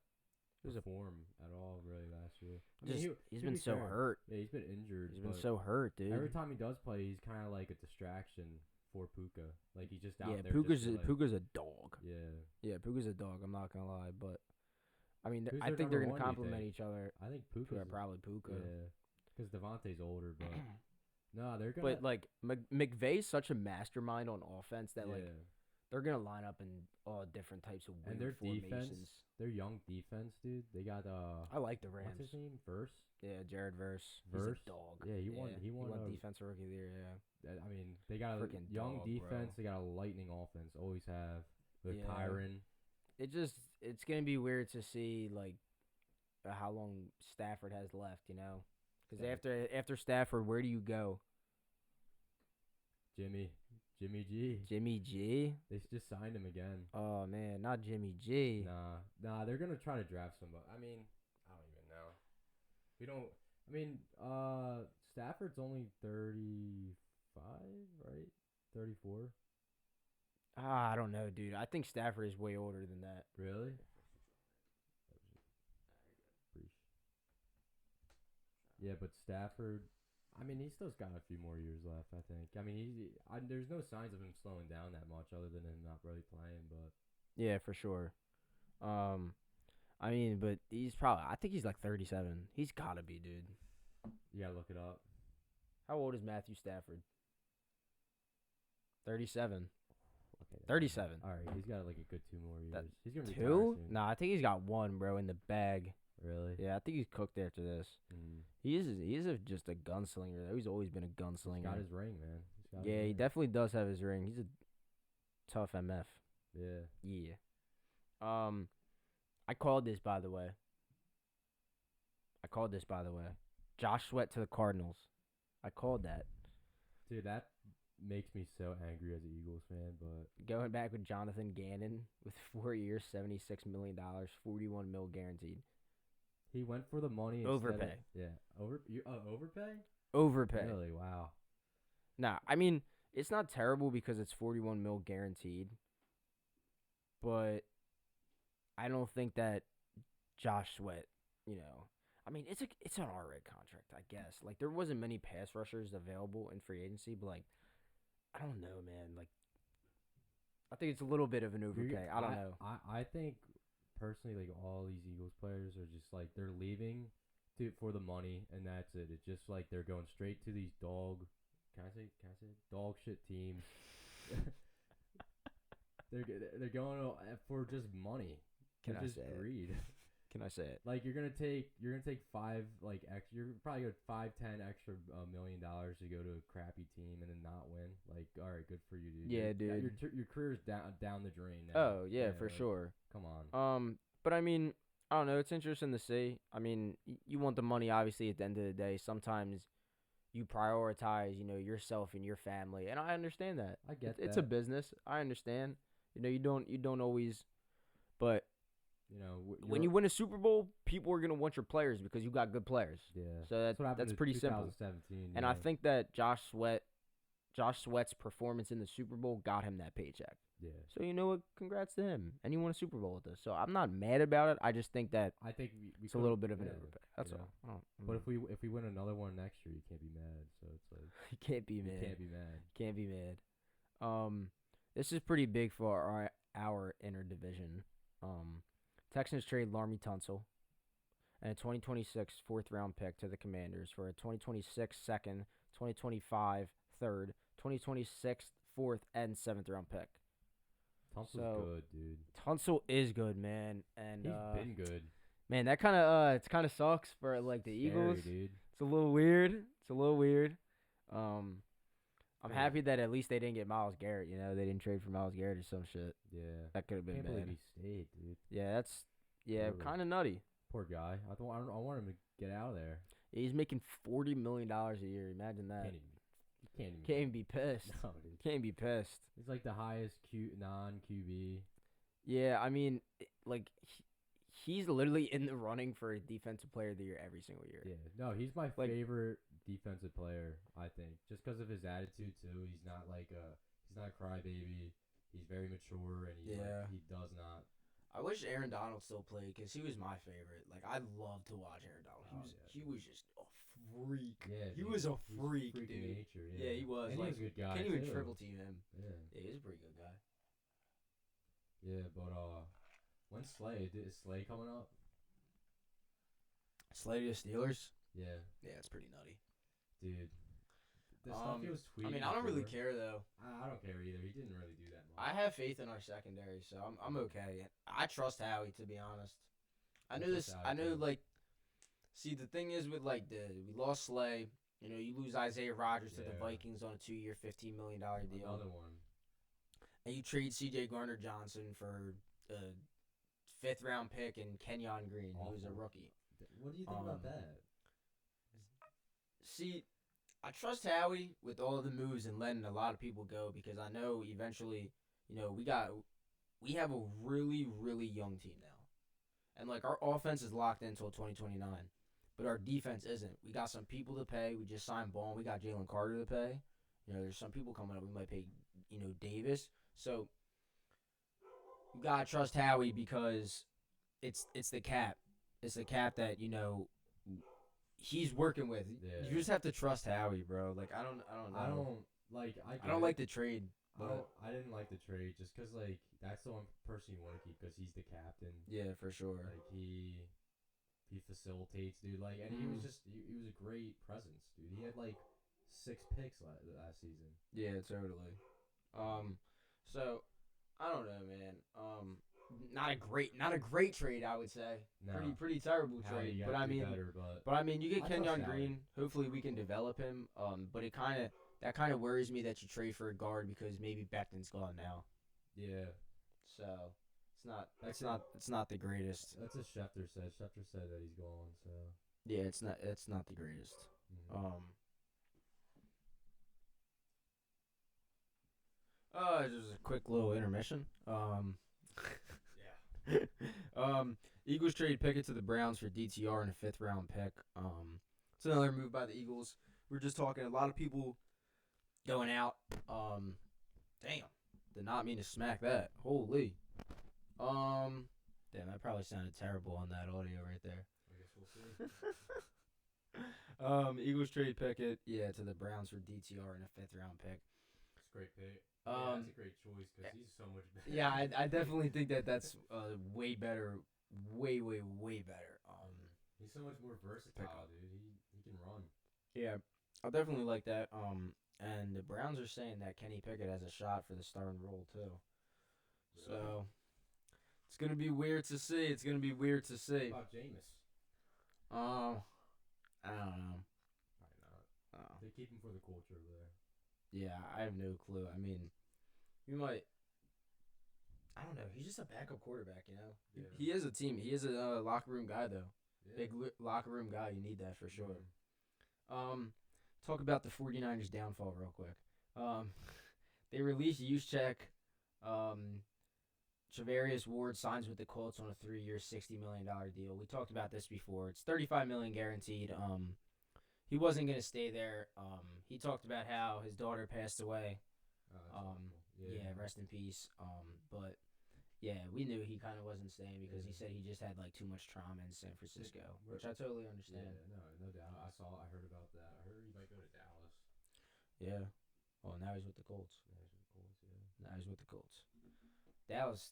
[SPEAKER 1] He was a-
[SPEAKER 2] perform at all really last year. I
[SPEAKER 1] Just
[SPEAKER 2] mean,
[SPEAKER 1] he's
[SPEAKER 2] to
[SPEAKER 1] been
[SPEAKER 2] be
[SPEAKER 1] so
[SPEAKER 2] fair,
[SPEAKER 1] hurt.
[SPEAKER 2] Yeah, he's been injured.
[SPEAKER 1] He's been
[SPEAKER 2] but
[SPEAKER 1] so hurt, dude.
[SPEAKER 2] every time he does play, he's kind of like a distraction for Puka. Like he's just out
[SPEAKER 1] Yeah,
[SPEAKER 2] there.
[SPEAKER 1] Puka's
[SPEAKER 2] just to, like,
[SPEAKER 1] Puka's a dog.
[SPEAKER 2] Yeah,
[SPEAKER 1] Yeah, Puka's a dog. I'm not gonna lie, but I mean,
[SPEAKER 2] Who's
[SPEAKER 1] I
[SPEAKER 2] their
[SPEAKER 1] think they're
[SPEAKER 2] number
[SPEAKER 1] gonna
[SPEAKER 2] one, do you
[SPEAKER 1] complement
[SPEAKER 2] think?
[SPEAKER 1] each other.
[SPEAKER 2] I think Puka's
[SPEAKER 1] Probably Puka.
[SPEAKER 2] Yeah, because Devontae's older, but no, they're gonna.
[SPEAKER 1] But like McVay's such a mastermind on offense that like
[SPEAKER 2] yeah.
[SPEAKER 1] they're gonna line up in all different types of weird
[SPEAKER 2] And their
[SPEAKER 1] formations.
[SPEAKER 2] defense, their young defense, dude. They got
[SPEAKER 1] I like the
[SPEAKER 2] what's his
[SPEAKER 1] Rams.
[SPEAKER 2] name? Verse.
[SPEAKER 1] Yeah, Jared Verse.
[SPEAKER 2] Verse?
[SPEAKER 1] He's a dog.
[SPEAKER 2] Yeah, he won. He won.
[SPEAKER 1] defensive rookie of the year. Yeah.
[SPEAKER 2] I mean, they got a
[SPEAKER 1] Freaking
[SPEAKER 2] young
[SPEAKER 1] dog,
[SPEAKER 2] defense.
[SPEAKER 1] bro.
[SPEAKER 2] They got a lightning offense. Always have. With
[SPEAKER 1] Yeah.
[SPEAKER 2] Kyron.
[SPEAKER 1] It's gonna be weird to see like how long Stafford has left. You know, because
[SPEAKER 2] Yeah.
[SPEAKER 1] after Stafford, where do you go?
[SPEAKER 2] Jimmy G.
[SPEAKER 1] Jimmy G.
[SPEAKER 2] They just signed him again.
[SPEAKER 1] Oh man, not Jimmy G.
[SPEAKER 2] Nah. They're gonna try to draft somebody. I mean, I don't even know. We don't. I mean, Stafford's only 35, right? 34.
[SPEAKER 1] I don't know, dude. I think Stafford is way older than that.
[SPEAKER 2] Really? Yeah, but Stafford, I mean, he still's got a few more years left, I think. I mean, there's no signs of him slowing down that much other than him not really playing, but
[SPEAKER 1] Yeah, for sure. I mean, but I think he's like 37. He's gotta be, dude.
[SPEAKER 2] you gotta look it up.
[SPEAKER 1] How old is Matthew Stafford? 37.
[SPEAKER 2] Okay,
[SPEAKER 1] 37.
[SPEAKER 2] All right, he's got like a good 2 more years.
[SPEAKER 1] That-
[SPEAKER 2] He's gonna retire
[SPEAKER 1] Two?
[SPEAKER 2] soon.
[SPEAKER 1] Nah, I think he's got one, bro, in the bag.
[SPEAKER 2] Really?
[SPEAKER 1] Yeah, I think he's cooked after this.
[SPEAKER 2] Mm.
[SPEAKER 1] Just a gunslinger, though. He's always been a gunslinger.
[SPEAKER 2] He's got his ring, man. He's got his
[SPEAKER 1] Yeah, he
[SPEAKER 2] ring.
[SPEAKER 1] definitely does have his ring. He's a tough MF.
[SPEAKER 2] Yeah.
[SPEAKER 1] Yeah. I called this, by the way. Josh Sweat to the Cardinals. I called that.
[SPEAKER 2] Dude, that makes me so angry as an Eagles fan, but
[SPEAKER 1] Going back with Jonathan Gannon with 4 years, $76 million, $41 million guaranteed.
[SPEAKER 2] he went for the money instead
[SPEAKER 1] Overpay.
[SPEAKER 2] Of, yeah. Overpay?
[SPEAKER 1] Overpay.
[SPEAKER 2] Really? Wow.
[SPEAKER 1] Nah, I mean, it's not terrible because it's $41 million guaranteed. But I don't think that Josh Sweat, I mean, it's an alright contract, I guess. Like, there wasn't many pass rushers available in free agency, but, like, I don't know, man. Like, I think it's a little bit of an overpay. I don't know.
[SPEAKER 2] I think personally, like all these Eagles players are just like they're leaving for the money, and that's it. It's just like they're going straight to these dog. Can I say dog shit teams? they're going for just money.
[SPEAKER 1] Can I
[SPEAKER 2] just
[SPEAKER 1] say it?
[SPEAKER 2] greed.
[SPEAKER 1] Can I say it?
[SPEAKER 2] Like you're gonna take 5 like extra. You're probably going 5-10 extra $1 million to go to a crappy team and then not win. Like, all right, good for you, dude.
[SPEAKER 1] Yeah, dude.
[SPEAKER 2] Your career's down the drain now.
[SPEAKER 1] Oh, yeah, for
[SPEAKER 2] like,
[SPEAKER 1] sure.
[SPEAKER 2] Come on.
[SPEAKER 1] But I mean, I don't know. It's interesting to see. I mean, you want the money, obviously, at the end of the day. Sometimes you prioritize, yourself and your family, and I understand that.
[SPEAKER 2] I get
[SPEAKER 1] It's
[SPEAKER 2] that.
[SPEAKER 1] a business. I understand. You don't always, but when you win a Super Bowl, people are gonna want your players because you got good players.
[SPEAKER 2] Yeah.
[SPEAKER 1] So
[SPEAKER 2] what happened
[SPEAKER 1] that's
[SPEAKER 2] in
[SPEAKER 1] pretty simple.
[SPEAKER 2] 2017.
[SPEAKER 1] And I think that Josh Sweat's performance in the Super Bowl got him that paycheck.
[SPEAKER 2] Yeah.
[SPEAKER 1] So you know what? Congrats to him, and he won a Super Bowl with us. So I'm not mad about it. I just think that
[SPEAKER 2] I think we
[SPEAKER 1] it's a little bit of an overpay. That's
[SPEAKER 2] you
[SPEAKER 1] all.
[SPEAKER 2] But if we win another one next year, you can't be mad. So it's like
[SPEAKER 1] you can't be
[SPEAKER 2] you
[SPEAKER 1] mad.
[SPEAKER 2] can't be mad.
[SPEAKER 1] Can't be mad. This is pretty big for our interdivision. Texans trade Larmy Tunsil and a 2026 4th-round pick to the Commanders for a 2026 second, 2025 third, 2026 4th, and 7th-round pick.
[SPEAKER 2] Tunsil's
[SPEAKER 1] So,
[SPEAKER 2] good, dude.
[SPEAKER 1] Tunsil is good, man, and
[SPEAKER 2] He's been good.
[SPEAKER 1] man, that kind of sucks for like the
[SPEAKER 2] Scary,
[SPEAKER 1] Eagles.
[SPEAKER 2] dude.
[SPEAKER 1] It's a little weird. I'm
[SPEAKER 2] Yeah.
[SPEAKER 1] happy that at least they didn't get Miles Garrett. You know, they didn't trade for Miles Garrett or some shit.
[SPEAKER 2] Yeah.
[SPEAKER 1] That could have been
[SPEAKER 2] Can't believe
[SPEAKER 1] bad.
[SPEAKER 2] he stayed, dude.
[SPEAKER 1] Yeah, that's
[SPEAKER 2] Really.
[SPEAKER 1] kind of nutty.
[SPEAKER 2] Poor guy. I want him to get out of there.
[SPEAKER 1] He's making $40 million a year. Imagine that.
[SPEAKER 2] Can't even
[SPEAKER 1] Can't even be pissed.
[SPEAKER 2] No, dude.
[SPEAKER 1] Can't be pissed.
[SPEAKER 2] He's like the highest non QB.
[SPEAKER 1] Yeah, I mean, he's literally in the running for a defensive player of the year every single year.
[SPEAKER 2] Yeah. No, he's my
[SPEAKER 1] Like-
[SPEAKER 2] favorite defensive player, I think. Just because of his attitude too. He's not a crybaby. He's very mature and
[SPEAKER 1] Yeah.
[SPEAKER 2] he does not.
[SPEAKER 1] I wish Aaron Donald still played because he was my favorite. Like I love to watch Aaron Donald. He was just a freak.
[SPEAKER 2] Yeah.
[SPEAKER 1] He
[SPEAKER 2] dude,
[SPEAKER 1] was a
[SPEAKER 2] he's
[SPEAKER 1] freak,
[SPEAKER 2] freak
[SPEAKER 1] dude.
[SPEAKER 2] nature,
[SPEAKER 1] Yeah, he was.
[SPEAKER 2] And
[SPEAKER 1] Like,
[SPEAKER 2] he was a good guy.
[SPEAKER 1] Can't even
[SPEAKER 2] too.
[SPEAKER 1] triple team him.
[SPEAKER 2] Yeah.
[SPEAKER 1] Yeah, he's a pretty good guy.
[SPEAKER 2] Yeah, but when's Slay? Is Slay coming up?
[SPEAKER 1] Slay to the Steelers.
[SPEAKER 2] Yeah,
[SPEAKER 1] Yeah, it's pretty nutty.
[SPEAKER 2] dude. The stuff he was tweeting.
[SPEAKER 1] I mean, I don't really
[SPEAKER 2] before-
[SPEAKER 1] care though.
[SPEAKER 2] I don't care either. He didn't really do that much.
[SPEAKER 1] I have faith in our secondary, so I'm okay. I trust Howie, to be honest. I
[SPEAKER 2] I
[SPEAKER 1] know
[SPEAKER 2] trust
[SPEAKER 1] this.
[SPEAKER 2] Howie,
[SPEAKER 1] I know,
[SPEAKER 2] too.
[SPEAKER 1] like, see, the thing is with like we lost Slay. You know, you lose Isaiah Rodgers to the
[SPEAKER 2] Yeah.
[SPEAKER 1] Vikings on a 2-year, $15 million deal,
[SPEAKER 2] Another one.
[SPEAKER 1] and you trade C.J. Garner Johnson for a 5th-round pick and Kenyon Green, who's a
[SPEAKER 2] Awful.
[SPEAKER 1] rookie.
[SPEAKER 2] What do you think about
[SPEAKER 1] Um,
[SPEAKER 2] that?
[SPEAKER 1] See, I trust Howie with all the moves and letting a lot of people go because I know eventually, you know, we have a really, really young team now. And like our offense is locked in until 2029. But our defense isn't. We got some people to pay. We just signed Ball. We got Jalen Carter to pay. You know, there's some people coming up. We might pay, you know, Davis. So you gotta trust Howie because it's the cap. It's the cap that, you know, he's working with.
[SPEAKER 2] Yeah.
[SPEAKER 1] You just have to trust Howie, bro. Like I don't know.
[SPEAKER 2] I don't like.
[SPEAKER 1] I don't like the trade. But
[SPEAKER 2] I didn't like the trade just because like that's the one person you want to keep because he's the captain.
[SPEAKER 1] yeah, for sure.
[SPEAKER 2] Like he facilitates, dude. Like, and he was just he was a great presence, dude. He had like 6 picks last season.
[SPEAKER 1] Yeah, totally. So I don't know, man. Not a great trade, I would say.
[SPEAKER 2] No.
[SPEAKER 1] Pretty terrible
[SPEAKER 2] Howie,
[SPEAKER 1] trade.
[SPEAKER 2] you
[SPEAKER 1] But
[SPEAKER 2] gotta
[SPEAKER 1] I
[SPEAKER 2] do
[SPEAKER 1] mean,
[SPEAKER 2] better,
[SPEAKER 1] you get
[SPEAKER 2] I trust
[SPEAKER 1] Kenyon
[SPEAKER 2] Howie.
[SPEAKER 1] Green. Hopefully, we can develop him. But it kind of worries me that you trade for a guard because maybe Becton's gone now.
[SPEAKER 2] yeah,
[SPEAKER 1] So it's not the greatest.
[SPEAKER 2] that's what Schefter said. Schefter said that he's gone. So
[SPEAKER 1] Yeah, it's not the greatest.
[SPEAKER 2] mhm.
[SPEAKER 1] Just a quick little intermission.
[SPEAKER 2] yeah,
[SPEAKER 1] Eagles trade Pickett to the Browns for DTR and a 5th-round pick. It's another move by the Eagles. We're just talking a lot of people going out. Damn, did not mean to smack that. Holy. Damn, that probably sounded terrible on that audio right there.
[SPEAKER 2] I guess we'll see.
[SPEAKER 1] Eagles trade Pickett, yeah, to the Browns for DTR and a 5th-round pick.
[SPEAKER 2] It's a great pick. Yeah, that's a great choice because he's so much better.
[SPEAKER 1] Yeah, I definitely think that's way better, way better.
[SPEAKER 2] He's so much more versatile, dude. He can run.
[SPEAKER 1] Yeah, I'll definitely like that. And the Browns are saying that Kenny Pickett has a shot for the starting role too. So it's gonna be weird to see. It's gonna be weird to see.
[SPEAKER 2] What about Jameis?
[SPEAKER 1] I don't know.
[SPEAKER 2] Probably not.
[SPEAKER 1] Oh.
[SPEAKER 2] They keep him for the culture over there.
[SPEAKER 1] Yeah, I have no clue. I mean, we might. I don't know. He's just a backup quarterback, you know.
[SPEAKER 2] Yeah.
[SPEAKER 1] He is a team. He is a locker room guy though.
[SPEAKER 2] Yeah.
[SPEAKER 1] Big locker room guy. You need that for sure.
[SPEAKER 2] Mhm.
[SPEAKER 1] Talk about the 49ers downfall real quick. They released Juszczyk. Travarius Ward signs with the Colts on a 3-year, $60 million deal. We talked about this before. It's $35 million guaranteed. He wasn't gonna stay there. He talked about how his daughter passed away.
[SPEAKER 2] Oh, that's awful.
[SPEAKER 1] Yeah, rest in peace. But yeah, we knew he kind of wasn't staying because he said he just had like too much trauma in San Francisco, which I totally
[SPEAKER 2] Yeah,
[SPEAKER 1] understand.
[SPEAKER 2] no doubt. I heard about that. I heard he might go to Dallas.
[SPEAKER 1] Yeah. Oh, now he's with the Colts.
[SPEAKER 2] Yeah, he's with the Colts, yeah.
[SPEAKER 1] Now he's with the Colts. Dallas,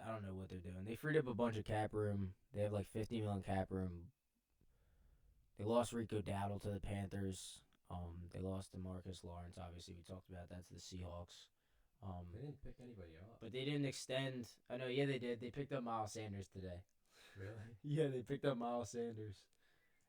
[SPEAKER 1] I don't know what they're doing. They freed up a bunch of cap room. They have like 50 million cap room. They lost Rico Dowdle to the Panthers. They lost to Marcus Lawrence. Obviously, we talked about that to the Seahawks.
[SPEAKER 2] They didn't pick anybody up.
[SPEAKER 1] But they didn't extend. I know, yeah, they did. They picked up Miles Sanders today.
[SPEAKER 2] Really?
[SPEAKER 1] Yeah, they picked up Miles Sanders.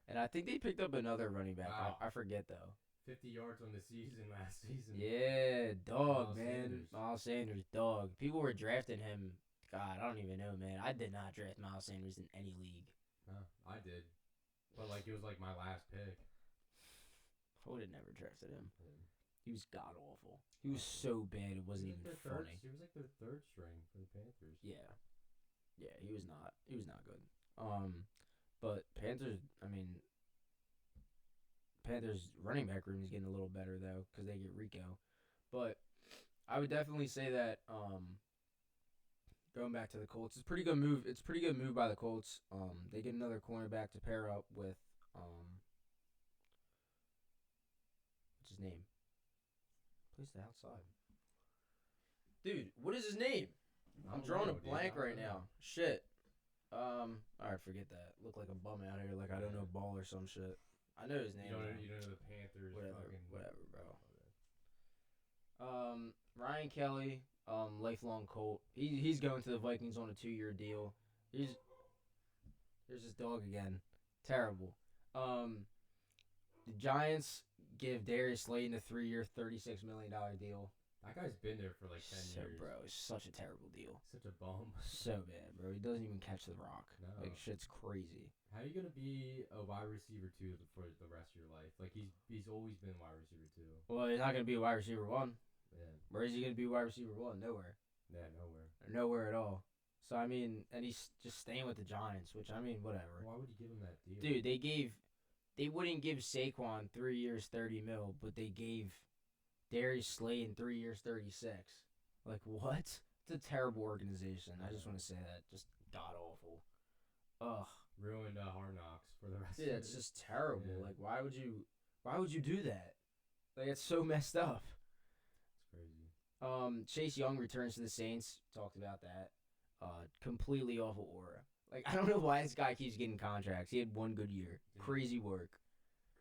[SPEAKER 1] And I think they picked up another running back.
[SPEAKER 2] Wow.
[SPEAKER 1] I forget, though.
[SPEAKER 2] 50 yards on the season last season.
[SPEAKER 1] Yeah, dog,
[SPEAKER 2] Miles
[SPEAKER 1] man.
[SPEAKER 2] Sanders.
[SPEAKER 1] Miles Sanders, dog. People were drafting him. God, I don't even know, man. I did not draft Miles Sanders in any league.
[SPEAKER 2] Huh, I did. But, like, it was, like, my last pick.
[SPEAKER 1] I would have never drafted him.
[SPEAKER 2] Yeah.
[SPEAKER 1] He was god awful. He was so bad it wasn't even funny.
[SPEAKER 2] He was, like, their third string for the Panthers.
[SPEAKER 1] Yeah. Yeah, he was not. He was not good. But Panthers, I mean, Panthers running back room is getting a little better though because they get Rico. But I would definitely say that going back to the Colts, it's a pretty good move. It's a pretty good move by the Colts. They get another cornerback to pair up with what's his name? Plays the outside. Dude, what is his name? I'm drawing a blank right now. Shit. Alright, forget that. Look like a bum out here, like I don't know ball or some shit. I know his name.
[SPEAKER 2] You don't know the Panthers.
[SPEAKER 1] Whatever, bro. Ryan Kelly, lifelong Colt. He's going to the Vikings on a 2-year deal. Here's his dog again. Terrible. The Giants give Darius Slayton a 3-year, $36 million deal.
[SPEAKER 2] That guy's been there for like 10 years.
[SPEAKER 1] Bro, it's such a terrible deal.
[SPEAKER 2] Such a bum.
[SPEAKER 1] So bad, bro. He doesn't even catch the rock.
[SPEAKER 2] No.
[SPEAKER 1] Like, shit's crazy.
[SPEAKER 2] How are you gonna be a wide receiver 2 for the rest of your life? Like he's always been wide receiver 2.
[SPEAKER 1] Well, he's not gonna be a wide receiver 1.
[SPEAKER 2] Yeah.
[SPEAKER 1] Where is he gonna be wide receiver 1? Nowhere.
[SPEAKER 2] Yeah, nowhere.
[SPEAKER 1] Nowhere at all. So I mean, and he's just staying with the Giants, which I mean, whatever.
[SPEAKER 2] Why would you give him that deal?
[SPEAKER 1] Dude, they wouldn't give Saquon 3 years, $30 million, but they gave Darius Slayton 3 years, 36. Like what? It's a terrible organization. I just want to say that. Just god awful. Ugh.
[SPEAKER 2] Ruined Hard Knocks for the rest.
[SPEAKER 1] Yeah,
[SPEAKER 2] of
[SPEAKER 1] it's just terrible.
[SPEAKER 2] Yeah.
[SPEAKER 1] Like why would you do that? Like it's so messed up.
[SPEAKER 2] It's crazy.
[SPEAKER 1] Chase Young returns to the Saints. Talked about that. Completely awful aura. Like I don't know why this guy keeps getting contracts. He had one good year. Crazy work.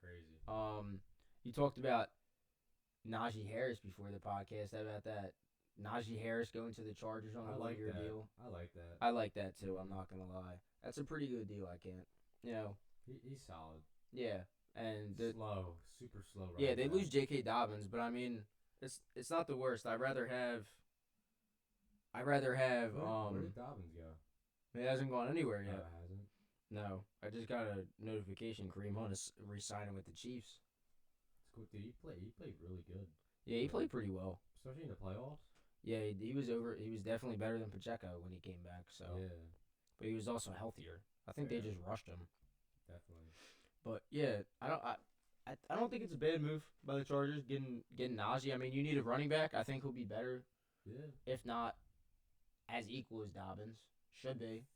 [SPEAKER 2] Crazy.
[SPEAKER 1] You talked about Najee Harris before the podcast. How about that? Najee Harris going to the Chargers on a 1-year deal.
[SPEAKER 2] I like that.
[SPEAKER 1] I like that too. I'm not gonna lie. That's a pretty good deal. I can't.
[SPEAKER 2] He's solid.
[SPEAKER 1] Yeah, and
[SPEAKER 2] slow, super slow.
[SPEAKER 1] Yeah, they lose J.K. Dobbins, but I mean, it's not the worst. I'd rather have.
[SPEAKER 2] Where did Dobbins go?
[SPEAKER 1] It hasn't gone anywhere yet.
[SPEAKER 2] No, it hasn't.
[SPEAKER 1] No, I just got a notification. Kareem Hunt is re-signing with the Chiefs.
[SPEAKER 2] It's cool. Dude, he played really good.
[SPEAKER 1] Yeah, he played pretty well,
[SPEAKER 2] especially in the playoffs.
[SPEAKER 1] Yeah, he was over. He was definitely better than Pacheco when he came back. So
[SPEAKER 2] yeah,
[SPEAKER 1] but he was also healthier. I think they just rushed him.
[SPEAKER 2] Definitely.
[SPEAKER 1] But yeah, I don't think it's a bad move by the Chargers getting Najee. I mean, you need a running back. I think he'll be better.
[SPEAKER 2] Yeah.
[SPEAKER 1] If not as equal as Dobbins. Should be.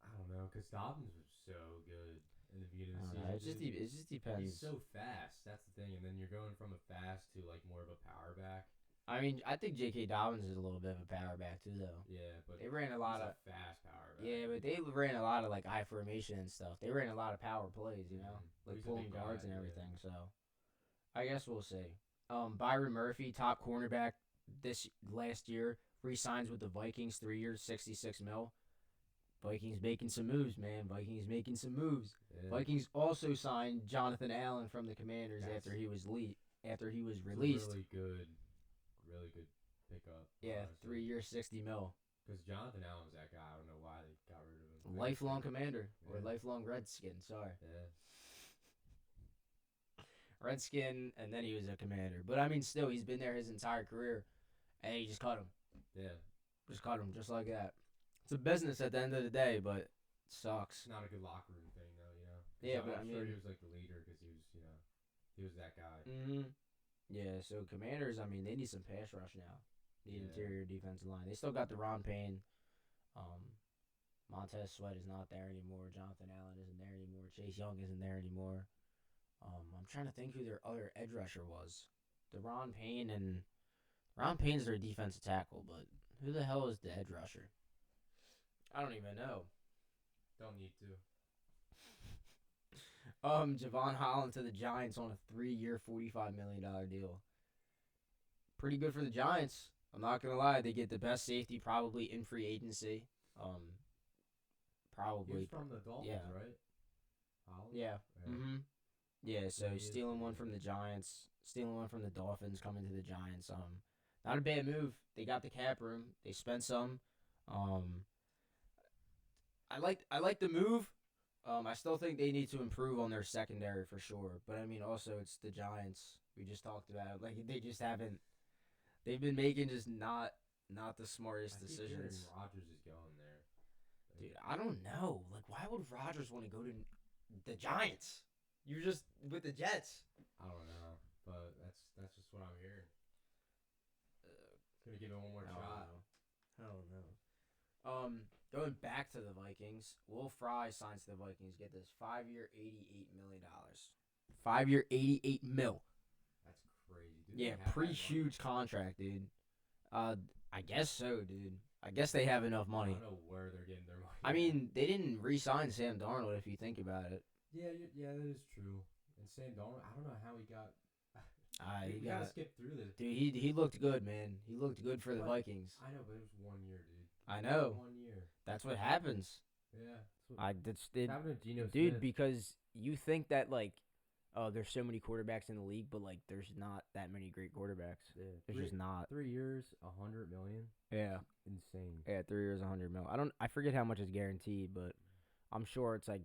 [SPEAKER 2] I don't know, because Dobbins was so good in the beginning of the season.
[SPEAKER 1] It just depends.
[SPEAKER 2] He's so fast. That's the thing. And then you're going from a fast to like more of a power back.
[SPEAKER 1] I mean, I think J.K. Dobbins is a little bit of a power back too, though.
[SPEAKER 2] Yeah, but
[SPEAKER 1] they ran a lot of
[SPEAKER 2] fast power back.
[SPEAKER 1] Yeah, but they ran a lot of like I formation and stuff. They ran a lot of power plays, like pulling guards and everything. Yeah. So, I guess we'll see. Byron Murphy, top cornerback this last year, re-signs with the Vikings, 3 years, $66 million. Vikings making some moves, man. Vikings making some moves. Yeah. Vikings also signed Jonathan Allen from the Commanders after he was released.
[SPEAKER 2] Really good pickup.
[SPEAKER 1] Yeah, honestly. 3 years, $60 million.
[SPEAKER 2] Because Jonathan Allen's that guy. I don't know why they got rid of him.
[SPEAKER 1] Lifelong Commander or lifelong Redskin. Sorry.
[SPEAKER 2] Yeah.
[SPEAKER 1] Redskin, and then he was a Commander. But I mean, still, he's been there his entire career, and he just cut him.
[SPEAKER 2] Yeah.
[SPEAKER 1] Just cut him, just like that. It's a business at the end of the day, but it sucks.
[SPEAKER 2] It's not a good locker room thing, though,
[SPEAKER 1] Yeah, but
[SPEAKER 2] I'm sure he was like the leader because he was, he was that guy.
[SPEAKER 1] Mm-hmm. Yeah, so Commanders, I mean, they need some pass rush now. The interior defensive line. They still got Deron Payne. Montez Sweat is not there anymore. Jonathan Allen isn't there anymore. Chase Young isn't there anymore. I'm trying to think who their other edge rusher was. Deron Payne's their defensive tackle, but who the hell is the edge rusher? I don't even know.
[SPEAKER 2] Don't need to.
[SPEAKER 1] Javon Holland to the Giants on a 3-year, $45 million deal. Pretty good for the Giants. I'm not gonna lie. They get the best safety probably in free agency. Probably.
[SPEAKER 2] He was from the Dolphins, right? Holland?
[SPEAKER 1] Yeah. Mm-hmm. Yeah, so
[SPEAKER 2] Yeah, he is
[SPEAKER 1] stealing
[SPEAKER 2] pretty
[SPEAKER 1] one
[SPEAKER 2] good.
[SPEAKER 1] from the Giants, stealing one from the Dolphins, coming to the Giants. Not a bad move. They got the cap room. They spent some. Um, I like the move. I still think they need to improve on their secondary for sure. But I mean, also it's the Giants. We just talked about like they just haven't. They've been making just not the
[SPEAKER 2] I
[SPEAKER 1] smartest
[SPEAKER 2] keep hearing
[SPEAKER 1] decisions.
[SPEAKER 2] Rodgers is going there. Like,
[SPEAKER 1] Dude, I don't know. Like, why would Rodgers want to go to the Giants? You're just with the Jets.
[SPEAKER 2] I don't know, but that's just what I'm hearing. Gonna give it one more
[SPEAKER 1] I don't
[SPEAKER 2] shot.
[SPEAKER 1] know. I don't know. Going back to the Vikings, Will Fry signs to the Vikings. Get this, 5 year, $88 million. 5 year, 88 mil.
[SPEAKER 2] That's crazy. Do
[SPEAKER 1] Yeah,
[SPEAKER 2] they have
[SPEAKER 1] pretty
[SPEAKER 2] that money?
[SPEAKER 1] huge contract, dude. I guess so, dude. I guess they have enough
[SPEAKER 2] I
[SPEAKER 1] money.
[SPEAKER 2] don't know where they're getting their money.
[SPEAKER 1] I mean, they didn't re-sign Sam Darnold if you think about it.
[SPEAKER 2] yeah, yeah, that is true. And Sam Darnold, I don't know how he got.
[SPEAKER 1] He
[SPEAKER 2] we gotta
[SPEAKER 1] got
[SPEAKER 2] skip through this.
[SPEAKER 1] dude. He looked good, man. He looked good for the
[SPEAKER 2] But-
[SPEAKER 1] Vikings.
[SPEAKER 2] I know, but it was 1 year, dude.
[SPEAKER 1] I know.
[SPEAKER 2] 1 year.
[SPEAKER 1] That's what happens.
[SPEAKER 2] Yeah.
[SPEAKER 1] That's
[SPEAKER 2] It's happened to Geno
[SPEAKER 1] dude,
[SPEAKER 2] Smith.
[SPEAKER 1] because you think that like, oh, there's so many quarterbacks in the league, but like, there's not that many great quarterbacks.
[SPEAKER 2] Yeah,
[SPEAKER 1] There's just not.
[SPEAKER 2] 3 years, 100 million.
[SPEAKER 1] Yeah,
[SPEAKER 2] Insane.
[SPEAKER 1] yeah. 3 years, 100 mil. I forget how much is guaranteed, but I'm sure it's like,